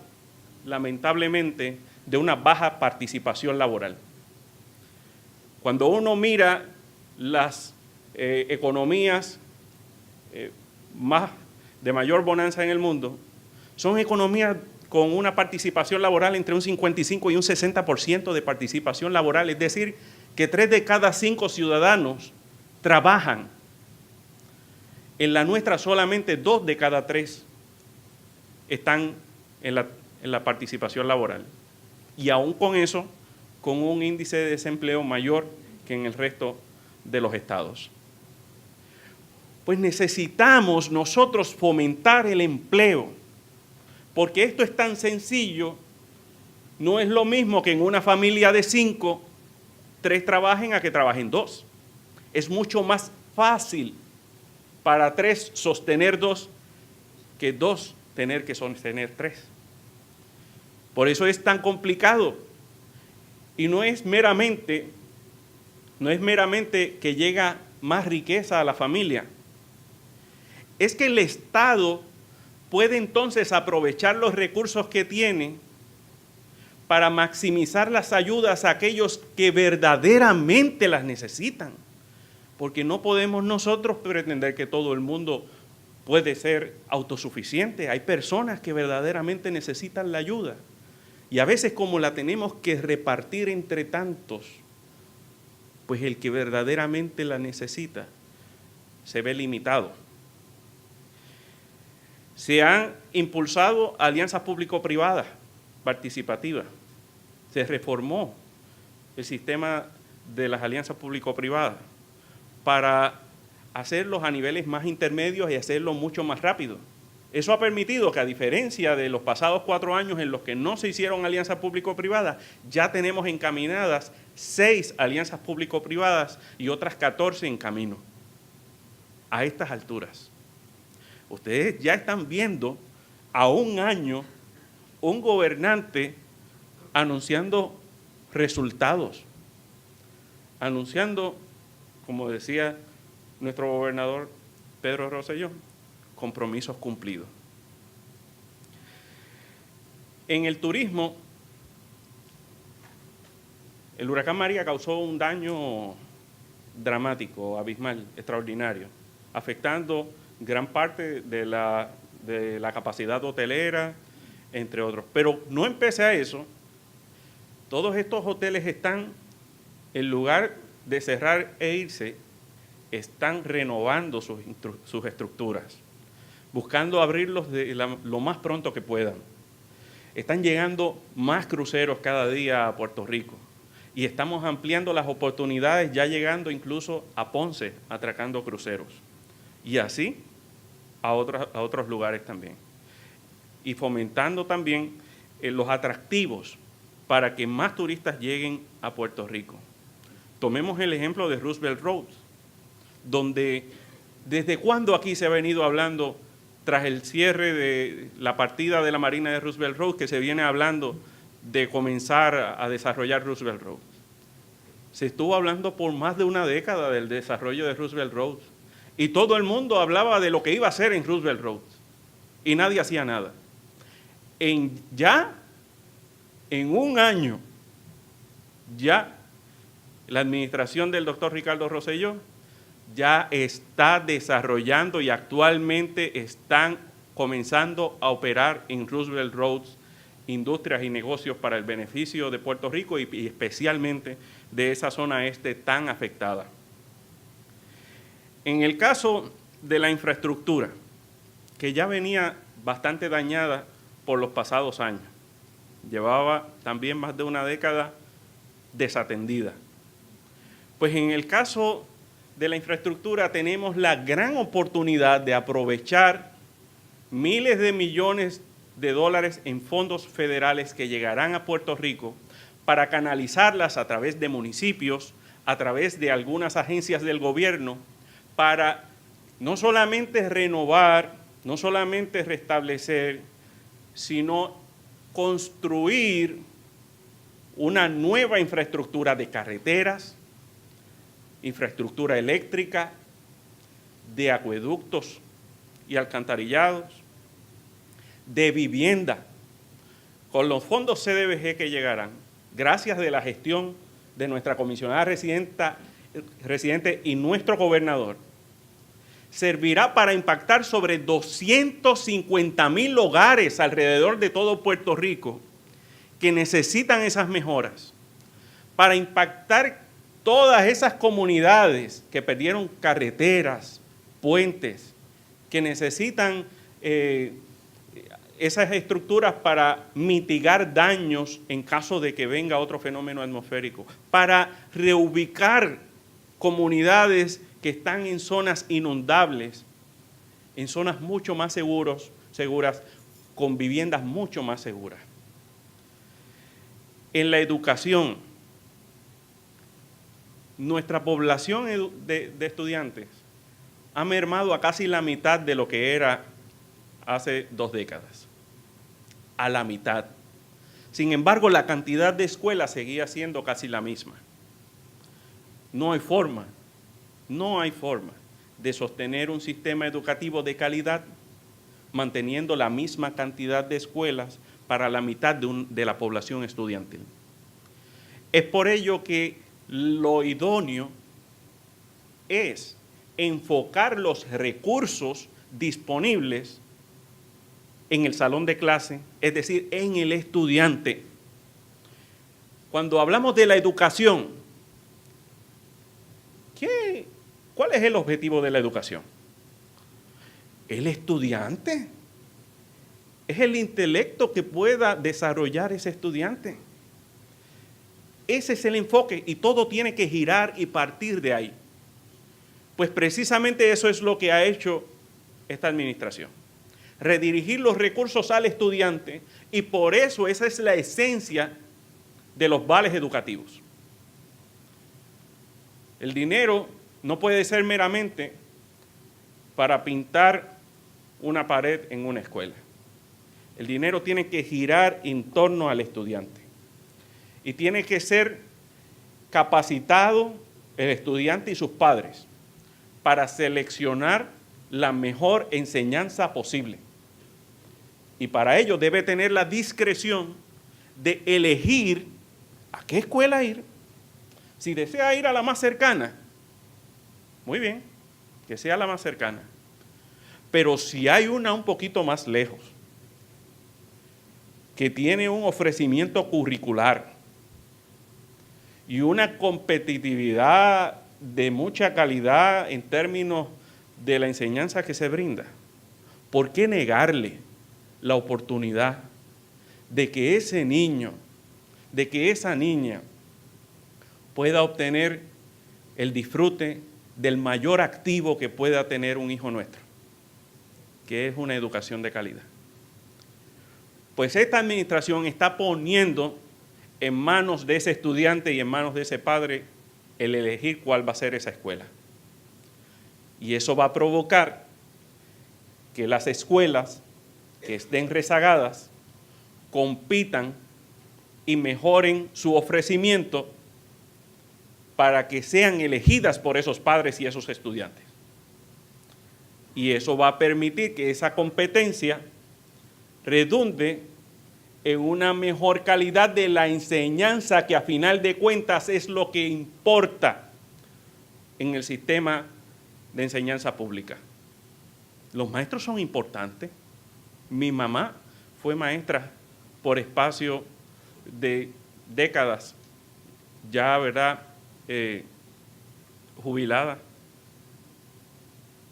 S2: lamentablemente, de una baja participación laboral. Cuando uno mira las economías de mayor bonanza en el mundo, son economías con una participación laboral entre un 55 y un 60% de participación laboral, es decir, que 3 de cada 5 ciudadanos trabajan. En la nuestra solamente 2 de cada 3 están en la participación laboral. Y aún con eso, con un índice de desempleo mayor que en el resto de los estados. Pues necesitamos nosotros fomentar el empleo, porque esto es tan sencillo, no es lo mismo que en una familia de 5, 3 trabajen a que trabajen 2. Es mucho más fácil para 3 sostener 2 que 2 tener que sostener 3. Por eso es tan complicado. Y no es meramente que llega más riqueza a la familia. Es que el Estado puede entonces aprovechar los recursos que tiene para maximizar las ayudas a aquellos que verdaderamente las necesitan. Porque no podemos nosotros pretender que todo el mundo puede ser autosuficiente. Hay personas que verdaderamente necesitan la ayuda. Y a veces, como la tenemos que repartir entre tantos, pues el que verdaderamente la necesita se ve limitado. Se han impulsado alianzas público-privadas participativas. Se reformó el sistema de las alianzas público-privadas para hacerlos a niveles más intermedios y hacerlo mucho más rápido. Eso ha permitido que, a diferencia de los pasados 4 años en los que no se hicieron alianzas público-privadas, ya tenemos encaminadas 6 alianzas público-privadas y otras 14 en camino. A estas alturas, ustedes ya están viendo a un año un gobernante anunciando resultados, anunciando, como decía nuestro gobernador Pedro Rosselló, compromisos cumplidos. En el turismo, el huracán María causó un daño dramático, abismal, extraordinario, afectando gran parte de la capacidad hotelera, entre otros. Pero no empecé a eso. Todos estos hoteles están, en lugar de cerrar e irse, están renovando sus estructuras, buscando abrirlos lo más pronto que puedan. Están llegando más cruceros cada día a Puerto Rico y estamos ampliando las oportunidades, ya llegando incluso a Ponce, atracando cruceros. Y así a otros lugares también. Y fomentando también los atractivos para que más turistas lleguen a Puerto Rico. Tomemos el ejemplo de Roosevelt Road, donde desde cuándo aquí se ha venido hablando, tras el cierre de la partida de la Marina de Roosevelt Road, que se viene hablando de comenzar a desarrollar Roosevelt Road. Se estuvo hablando por más de una década del desarrollo de Roosevelt Road y todo el mundo hablaba de lo que iba a hacer en Roosevelt Road y nadie hacía nada. Ya en un año, ya la administración del doctor Ricardo Rosselló ya está desarrollando y actualmente están comenzando a operar en Roosevelt Road industrias y negocios para el beneficio de Puerto Rico y especialmente de esa zona este tan afectada. En el caso de la infraestructura, que ya venía bastante dañada por los pasados años, llevaba también más de una década desatendida. Pues en el caso de la infraestructura tenemos la gran oportunidad de aprovechar miles de millones de dólares en fondos federales que llegarán a Puerto Rico para canalizarlas a través de municipios, a través de algunas agencias del gobierno, para no solamente renovar, no solamente restablecer, sino construir una nueva infraestructura de carreteras, infraestructura eléctrica, de acueductos y alcantarillados, de vivienda, con los fondos CDBG que llegarán, gracias de la gestión de nuestra comisionada residente y nuestro gobernador, servirá para impactar sobre 250,000 hogares alrededor de todo Puerto Rico que necesitan esas mejoras, para impactar todas esas comunidades que perdieron carreteras, puentes, que necesitan esas estructuras para mitigar daños en caso de que venga otro fenómeno atmosférico, para reubicar comunidades que están en zonas inundables, en zonas mucho más seguras, con viviendas mucho más seguras. En la educación, nuestra población de estudiantes ha mermado a casi la mitad de lo que era hace 2 décadas. A la mitad. Sin embargo, la cantidad de escuelas seguía siendo casi la misma. No hay forma de sostener un sistema educativo de calidad manteniendo la misma cantidad de escuelas para la mitad de la población estudiantil. Es por ello que lo idóneo es enfocar los recursos disponibles en el salón de clase, es decir, en el estudiante. Cuando hablamos de la educación, ¿cuál es el objetivo de la educación? El estudiante. Es el intelecto que pueda desarrollar ese estudiante. Ese es el enfoque y todo tiene que girar y partir de ahí. Pues precisamente eso es lo que ha hecho esta administración. Redirigir los recursos al estudiante y por eso esa es la esencia de los vales educativos. El dinero no puede ser meramente para pintar una pared en una escuela. El dinero tiene que girar en torno al estudiante y tiene que ser capacitado el estudiante y sus padres para seleccionar la mejor enseñanza posible. Y para ello debe tener la discreción de elegir a qué escuela ir. Si desea ir a la más cercana, muy bien, que sea la más cercana. Pero si hay una un poquito más lejos, que tiene un ofrecimiento curricular y una competitividad de mucha calidad en términos de la enseñanza que se brinda, ¿por qué negarle la oportunidad de que ese niño, de que esa niña pueda obtener el disfrute del mayor activo que pueda tener un hijo nuestro, que es una educación de calidad? Pues esta administración está poniendo en manos de ese estudiante y en manos de ese padre el elegir cuál va a ser esa escuela. Y eso va a provocar que las escuelas que estén rezagadas compitan y mejoren su ofrecimiento para que sean elegidas por esos padres y esos estudiantes. Y eso va a permitir que esa competencia redunde en una mejor calidad de la enseñanza, que a final de cuentas es lo que importa en el sistema de enseñanza pública. Los maestros son importantes. Mi mamá fue maestra por espacio de décadas, ya, ¿verdad?, jubilada.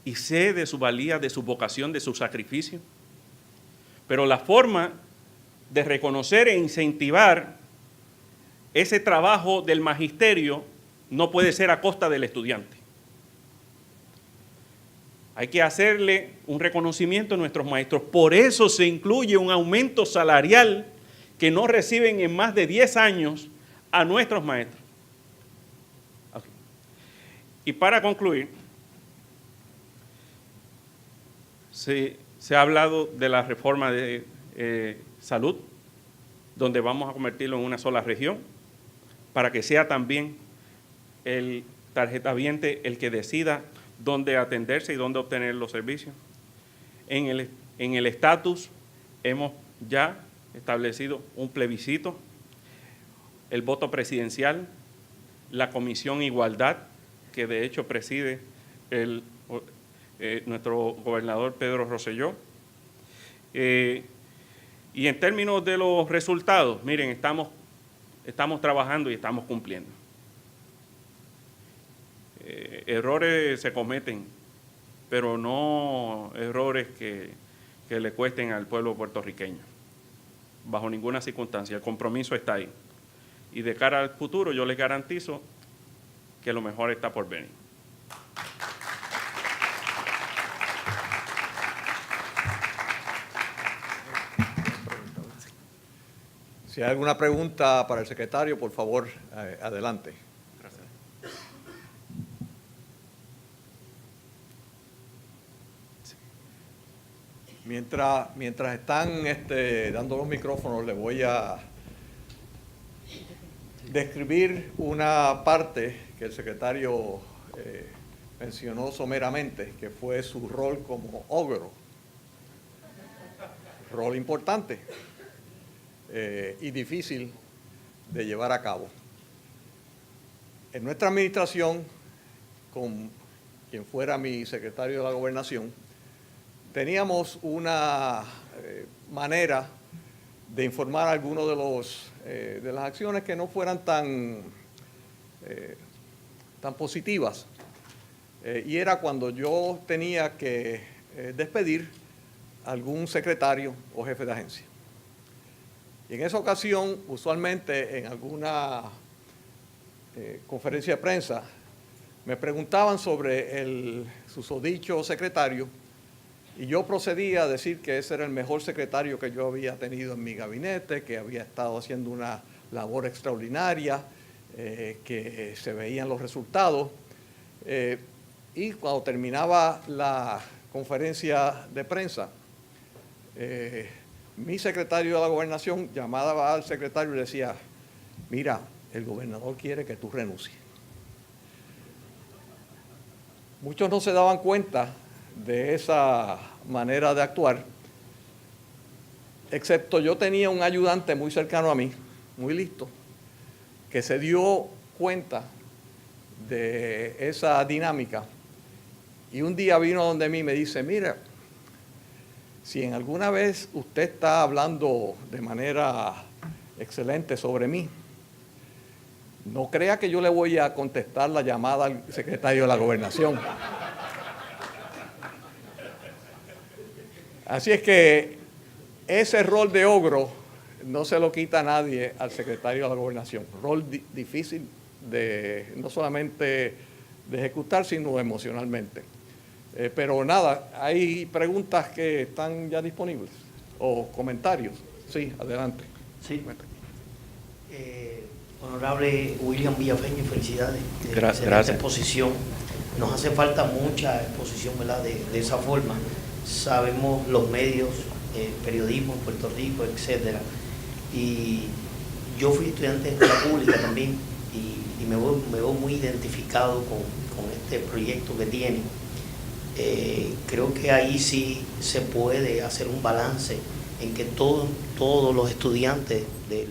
S2: Y sé de su valía, de su vocación, de su sacrificio. Pero la forma de reconocer e incentivar ese trabajo del magisterio no puede ser a costa del estudiante. Hay que hacerle un reconocimiento a nuestros maestros. Por eso se incluye un aumento salarial que no reciben en más de 10 años a nuestros maestros. Okay. Y para concluir, se ha hablado de la reforma de salud, donde vamos a convertirlo en una sola región, para que sea también el tarjetaviente el que decida dónde atenderse y dónde obtener los servicios. En el estatus hemos ya establecido un plebiscito, el voto presidencial, la Comisión Igualdad, que de hecho preside nuestro gobernador Pedro Rosselló. Y en términos de los resultados, miren, estamos trabajando y estamos cumpliendo. Errores se cometen, pero no errores que le cuesten al pueblo puertorriqueño, bajo ninguna circunstancia. El compromiso está ahí. Y de cara al futuro, yo les garantizo que lo mejor está por venir.
S1: Si hay alguna pregunta para el secretario, por favor, adelante.
S2: Gracias.
S1: Mientras están dando los micrófonos, les voy a describir una parte que el secretario mencionó someramente, que fue su rol como ogro. Rol importante y difícil de llevar a cabo. En nuestra administración, con quien fuera mi secretario de la Gobernación, teníamos una manera de informar a algunos de las acciones que no fueran tan positivas. Y era cuando yo tenía que despedir a algún secretario o jefe de agencia. Y en esa ocasión, usualmente en alguna conferencia de prensa, me preguntaban sobre el susodicho secretario y yo procedía a decir que ese era el mejor secretario que yo había tenido en mi gabinete, que había estado haciendo una labor extraordinaria, que se veían los resultados. Y cuando terminaba la conferencia de prensa, mi secretario de la Gobernación llamaba al secretario y le decía, mira, el gobernador quiere que tú renuncies. Muchos no se daban cuenta de esa manera de actuar, excepto yo tenía un ayudante muy cercano a mí, muy listo, que se dio cuenta de esa dinámica y un día vino donde mí y me dice, mira, si en alguna vez usted está hablando de manera excelente sobre mí, no crea que yo le voy a contestar la llamada al secretario de la Gobernación. Así es que ese rol de ogro no se lo quita a nadie al secretario de la Gobernación. Rol difícil no solamente de ejecutar, sino emocionalmente. Pero nada, hay preguntas que están ya disponibles o comentarios. Sí, adelante.
S3: Sí. Honorable William Villafañe, felicidades.
S2: Gracias.
S3: Exposición. Nos hace falta mucha exposición, ¿verdad? De esa forma. Sabemos los medios, periodismo en Puerto Rico, etcétera. Y yo fui estudiante de escuela pública también y me veo muy identificado con este proyecto que tiene. Creo que ahí sí se puede hacer un balance en que todos los estudiantes del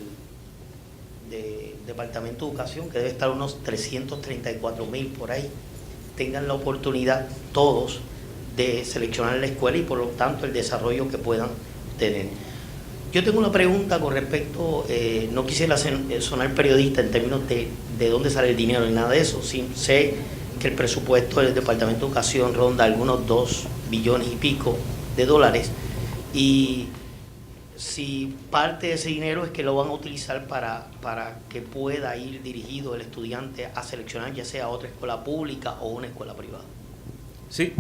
S3: Departamento de Educación, que debe estar unos 334,000 por ahí, tengan la oportunidad todos de seleccionar la escuela y por lo tanto el desarrollo que puedan tener. Yo tengo una pregunta con respecto, no quisiera sonar periodista en términos de dónde sale el dinero ni nada de eso. Sí, sé que el presupuesto del Departamento de Educación ronda algunos 2 billones y pico de dólares y si parte de ese dinero es que lo van a utilizar para que pueda ir dirigido el estudiante a seleccionar ya sea otra escuela pública o una escuela privada.
S2: Sí.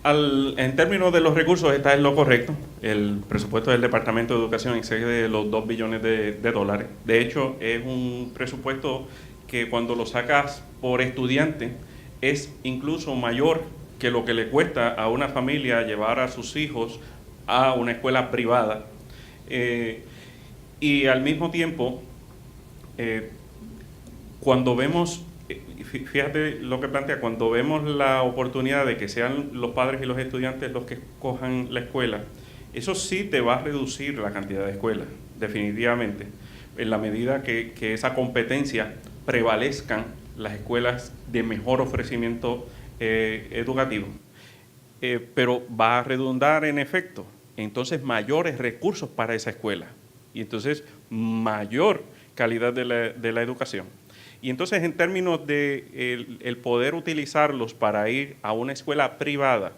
S2: En términos de los recursos, está en lo correcto. El presupuesto del Departamento de Educación excede los 2 billones de dólares. De hecho, es un presupuesto que cuando lo sacas por estudiante es incluso mayor que lo que le cuesta a una familia llevar a sus hijos a una escuela privada. Y al mismo tiempo, cuando vemos, fíjate lo que plantea, cuando vemos la oportunidad de que sean los padres y los estudiantes los que escojan la escuela, eso sí te va a reducir la cantidad de escuelas, definitivamente, en la medida que esa competencia prevalezcan las escuelas de mejor ofrecimiento educativo. Pero va a redundar en efecto, entonces mayores recursos para esa escuela y entonces mayor calidad de la educación. Y entonces en términos de el poder utilizarlos para ir a una escuela privada,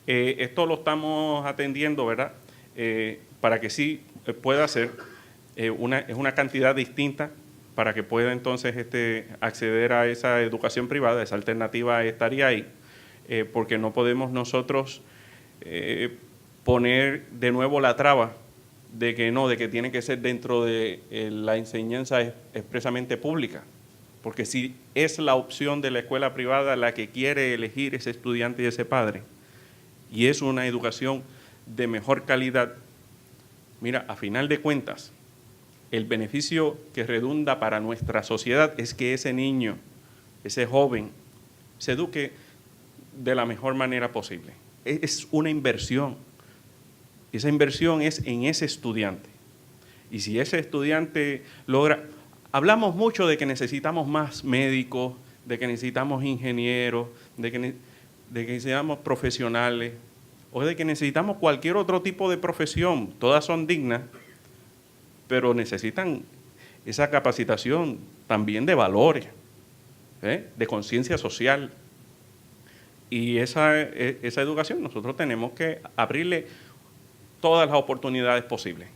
S2: esto lo estamos atendiendo, ¿verdad? Para que sí pueda ser es una cantidad distinta para que pueda entonces acceder a esa educación privada. Esa alternativa estaría ahí, porque no podemos nosotros poner de nuevo la traba de que tiene que ser dentro de la enseñanza expresamente pública, porque si es la opción de la escuela privada la que quiere elegir ese estudiante y ese padre, y es una educación de mejor calidad, mira, a final de cuentas, el beneficio que redunda para nuestra sociedad es que ese niño, ese joven, se eduque de la mejor manera posible. Es una inversión. Esa inversión es en ese estudiante. Y si ese estudiante logra... Hablamos mucho de que necesitamos más médicos, de que necesitamos ingenieros, de que necesitamos profesionales, o de que necesitamos cualquier otro tipo de profesión. Todas son dignas, pero necesitan esa capacitación también de valores, de conciencia social. Y esa educación nosotros tenemos que abrirle todas las oportunidades posibles.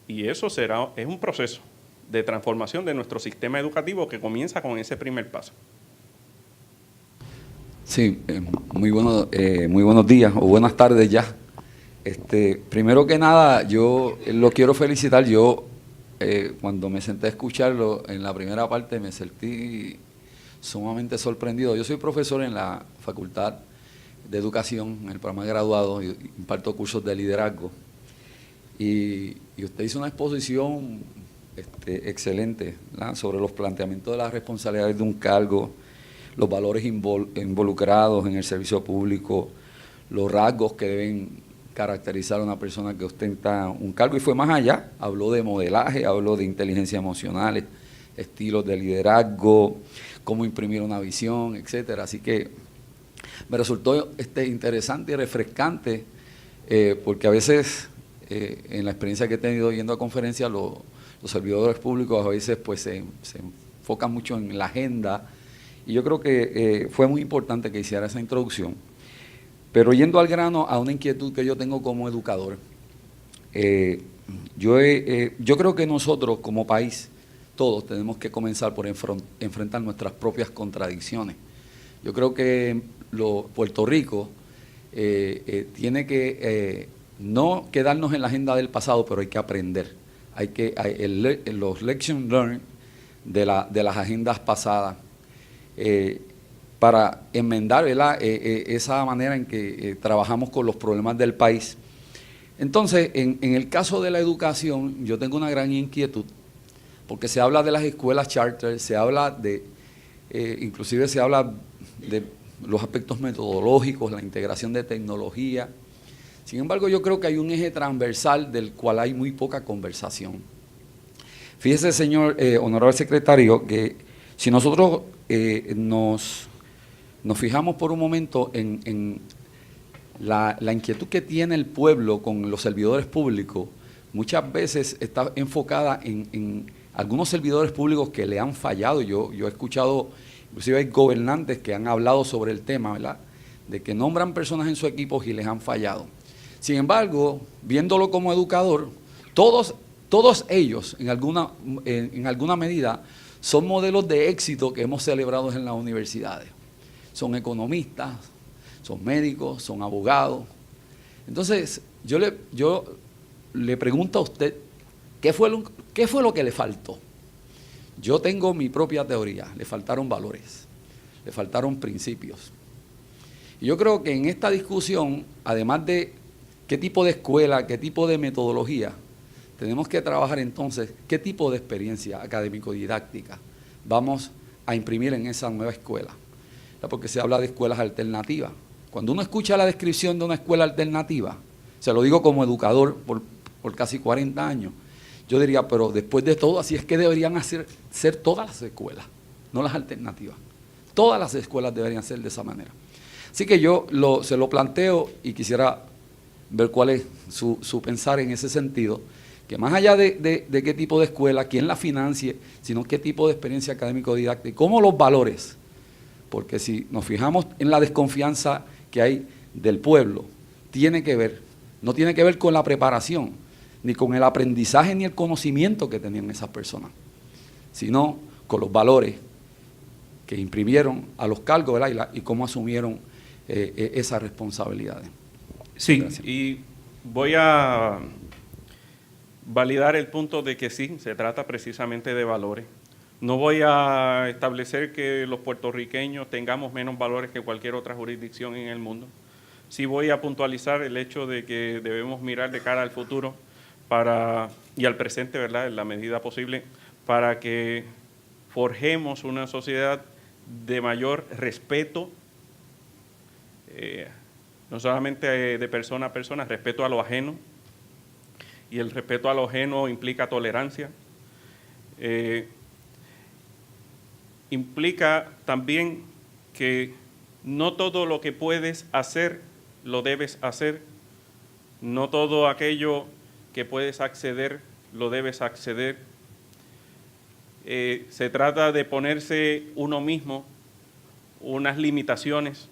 S2: Y eso es un proceso de transformación de nuestro sistema educativo que comienza con ese primer paso.
S4: Sí, muy buenos días o buenas tardes ya. Primero que nada, yo lo quiero felicitar. Yo, cuando me senté a escucharlo en la primera parte, me sentí sumamente sorprendido. Yo soy profesor en la Facultad de Educación, en el programa de graduado, y imparto cursos de liderazgo. Y usted hizo una exposición excelente, ¿verdad?, sobre los planteamientos de las responsabilidades de un cargo, los valores involucrados en el servicio público, los rasgos que deben caracterizar a una persona que ostenta un cargo, y fue más allá. Habló de modelaje, habló de inteligencia emocional, estilos de liderazgo, cómo imprimir una visión, etcétera. Así que me resultó interesante y refrescante, porque a veces, en la experiencia que he tenido yendo a conferencias, los servidores públicos a veces pues se enfocan mucho en la agenda, y yo creo que fue muy importante que hiciera esa introducción. Pero yendo al grano, a una inquietud que yo tengo como educador, yo creo que nosotros como país, todos tenemos que comenzar por enfrentar nuestras propias contradicciones. Yo creo que Puerto Rico tiene que no quedarnos en la agenda del pasado, pero hay que aprender. Los lessons learned de las agendas pasadas, para enmendar, ¿verdad?, esa manera en que trabajamos con los problemas del país. Entonces, en el caso de la educación, yo tengo una gran inquietud, porque se habla de las escuelas charter, se habla inclusive se habla de los aspectos metodológicos, la integración de tecnología. Sin embargo, yo creo que hay un eje transversal del cual hay muy poca conversación. Fíjese, señor honorable secretario, que si nosotros nos fijamos por un momento en la inquietud que tiene el pueblo con los servidores públicos, muchas veces está enfocada en algunos servidores públicos que le han fallado. Yo he escuchado, inclusive hay gobernantes que han hablado sobre el tema, ¿verdad?, de que nombran personas en su equipo y les han fallado. Sin embargo, viéndolo como educador, todos ellos en alguna medida son modelos de éxito que hemos celebrado en las universidades. Son economistas, son médicos, son abogados. Entonces, yo le pregunto a usted, ¿qué fue lo que le faltó? Yo tengo mi propia teoría. Le faltaron valores, le faltaron principios. Y yo creo que en esta discusión, además de qué tipo de escuela, qué tipo de metodología, tenemos que trabajar entonces qué tipo de experiencia académico-didáctica vamos a imprimir en esa nueva escuela. Porque se habla de escuelas alternativas. Cuando uno escucha la descripción de una escuela alternativa, se lo digo como educador por casi 40 años, yo diría, pero después de todo, así es que deberían ser todas las escuelas, no las alternativas. Todas las escuelas deberían ser de esa manera. Así que yo se lo planteo y quisiera ver cuál es su pensar en ese sentido, que más allá de qué tipo de escuela, quién la financie, sino qué tipo de experiencia académico-didáctica y cómo los valores. Porque si nos fijamos en la desconfianza que hay del pueblo, no tiene que ver con la preparación, ni con el aprendizaje ni el conocimiento que tenían esas personas, sino con los valores que imprimieron a los cargos, ¿verdad?, y cómo asumieron esas responsabilidades.
S2: Sí,
S4: gracias.
S2: Y voy a validar el punto de que sí, se trata precisamente de valores. No voy a establecer que los puertorriqueños tengamos menos valores que cualquier otra jurisdicción en el mundo, sí voy a puntualizar el hecho de que debemos mirar de cara al futuro y al presente, ¿verdad?, en la medida posible, para que forjemos una sociedad de mayor respeto, no solamente de persona a persona, respeto a lo ajeno, y el respeto a lo ajeno implica tolerancia, implica también que no todo lo que puedes hacer lo debes hacer, no todo aquello que puedes acceder lo debes acceder. Se trata de ponerse uno mismo unas limitaciones,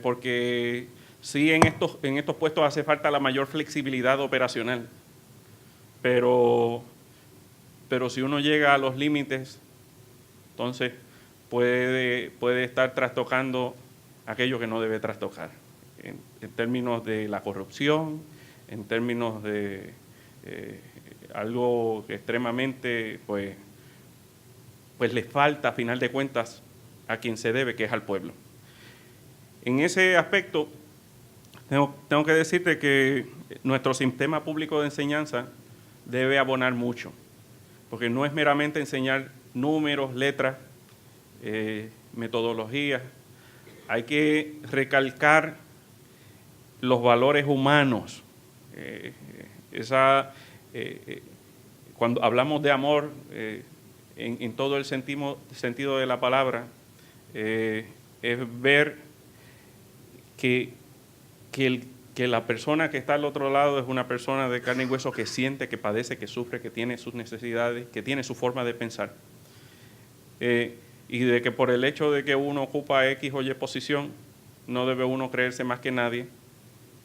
S2: porque sí en estos puestos hace falta la mayor flexibilidad operacional, pero si uno llega a los límites, entonces puede estar trastocando aquello que no debe trastocar, en términos de la corrupción, en términos de algo que extremadamente pues le falta a final de cuentas a quien se debe, que es al pueblo. En ese aspecto, tengo que decirte que nuestro sistema público de enseñanza debe abonar mucho, porque no es meramente enseñar números, letras, metodologías. Hay que recalcar los valores humanos. Cuando hablamos de amor, en todo el sentido de la palabra, es ver que la persona que está al otro lado es una persona de carne y hueso que siente, que padece, que sufre, que tiene sus necesidades, que tiene su forma de pensar. Y de que por el hecho de que uno ocupa X o Y posición, no debe uno creerse más que nadie.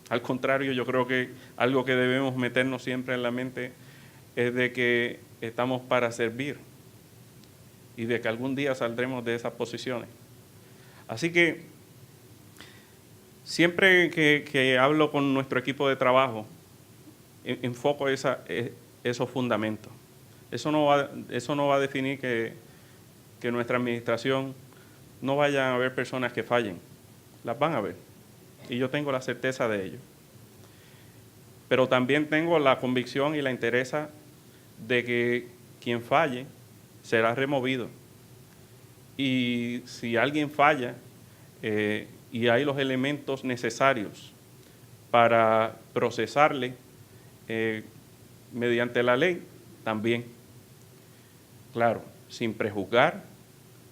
S2: Al contrario, yo creo que algo que debemos meternos siempre en la mente es de que estamos para servir y de que algún día saldremos de esas posiciones. Así que siempre que hablo con nuestro equipo de trabajo, enfoco esos fundamentos. Eso no va a definir que nuestra administración no vaya a haber personas que fallen. Las van a ver. Y yo tengo la certeza de ello. Pero también tengo la convicción y la entereza de que quien falle será removido. Y si alguien falla y hay los elementos necesarios para procesarle mediante la ley, también. Claro, sin prejuzgar,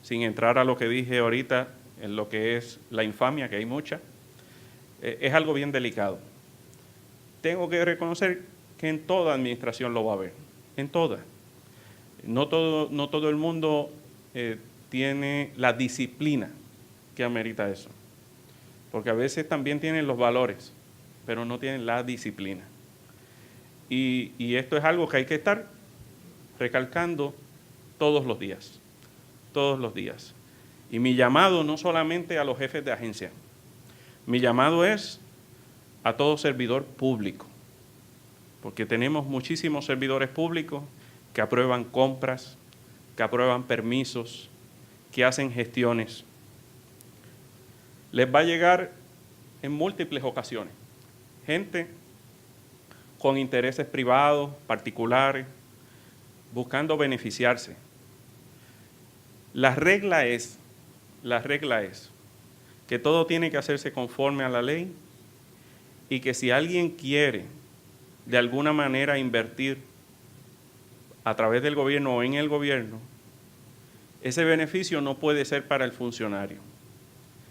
S2: sin entrar a lo que dije ahorita en lo que es la infamia, que hay mucha, es algo bien delicado. Tengo que reconocer que en toda administración lo va a haber, en toda. No todo el mundo tiene la disciplina que amerita eso, porque a veces también tienen los valores, pero no tienen la disciplina. Y esto es algo que hay que estar recalcando todos los días, todos los días. Y mi llamado no solamente a los jefes de agencia, mi llamado es a todo servidor público, porque tenemos muchísimos servidores públicos que aprueban compras, que aprueban permisos, que hacen gestiones. Les va a llegar en múltiples ocasiones gente con intereses privados, particulares, buscando beneficiarse. La regla es que todo tiene que hacerse conforme a la ley y que si alguien quiere de alguna manera invertir a través del gobierno o en el gobierno, ese beneficio no puede ser para el funcionario.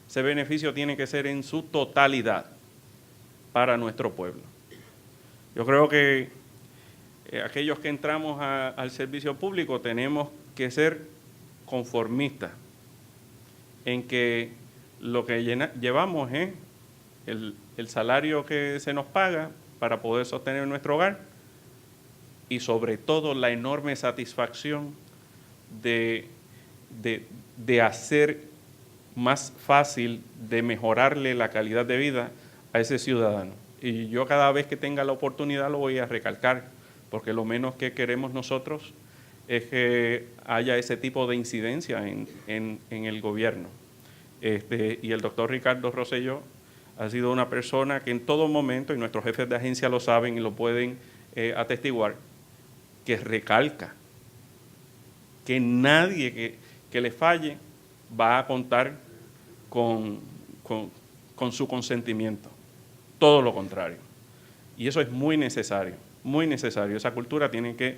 S2: Ese beneficio tiene que ser en su totalidad para nuestro pueblo. Yo creo que aquellos que entramos al servicio público tenemos que ser conformistas en que lo que llevamos es el salario que se nos paga para poder sostener nuestro hogar y sobre todo la enorme satisfacción de hacer más fácil, de mejorarle la calidad de vida a ese ciudadano. Y yo cada vez que tenga la oportunidad lo voy a recalcar, porque lo menos que queremos nosotros es que haya ese tipo de incidencia en el gobierno. Y el doctor Ricardo Rosselló ha sido una persona que en todo momento, y nuestros jefes de agencia lo saben y lo pueden atestiguar, que recalca que nadie que le falle va a contar con su consentimiento. Todo lo contrario. Y eso es muy necesario, muy necesario. Esa cultura tiene que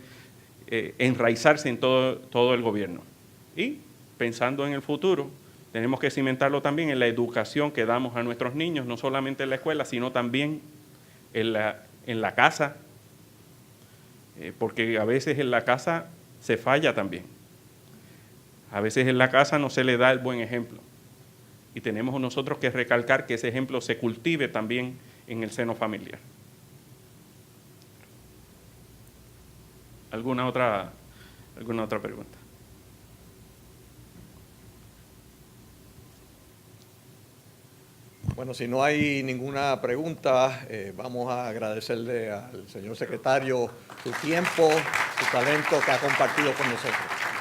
S2: enraizarse en todo el gobierno. Y pensando en el futuro, tenemos que cimentarlo también en la educación que damos a nuestros niños, no solamente en la escuela, sino también en la casa, porque a veces en la casa se falla también. A veces en la casa no se le da el buen ejemplo. Y tenemos nosotros que recalcar que ese ejemplo se cultive también en el seno familiar. ¿Alguna otra pregunta?
S1: Bueno, si no hay ninguna pregunta, vamos a agradecerle al señor secretario su tiempo, su talento que ha compartido con nosotros.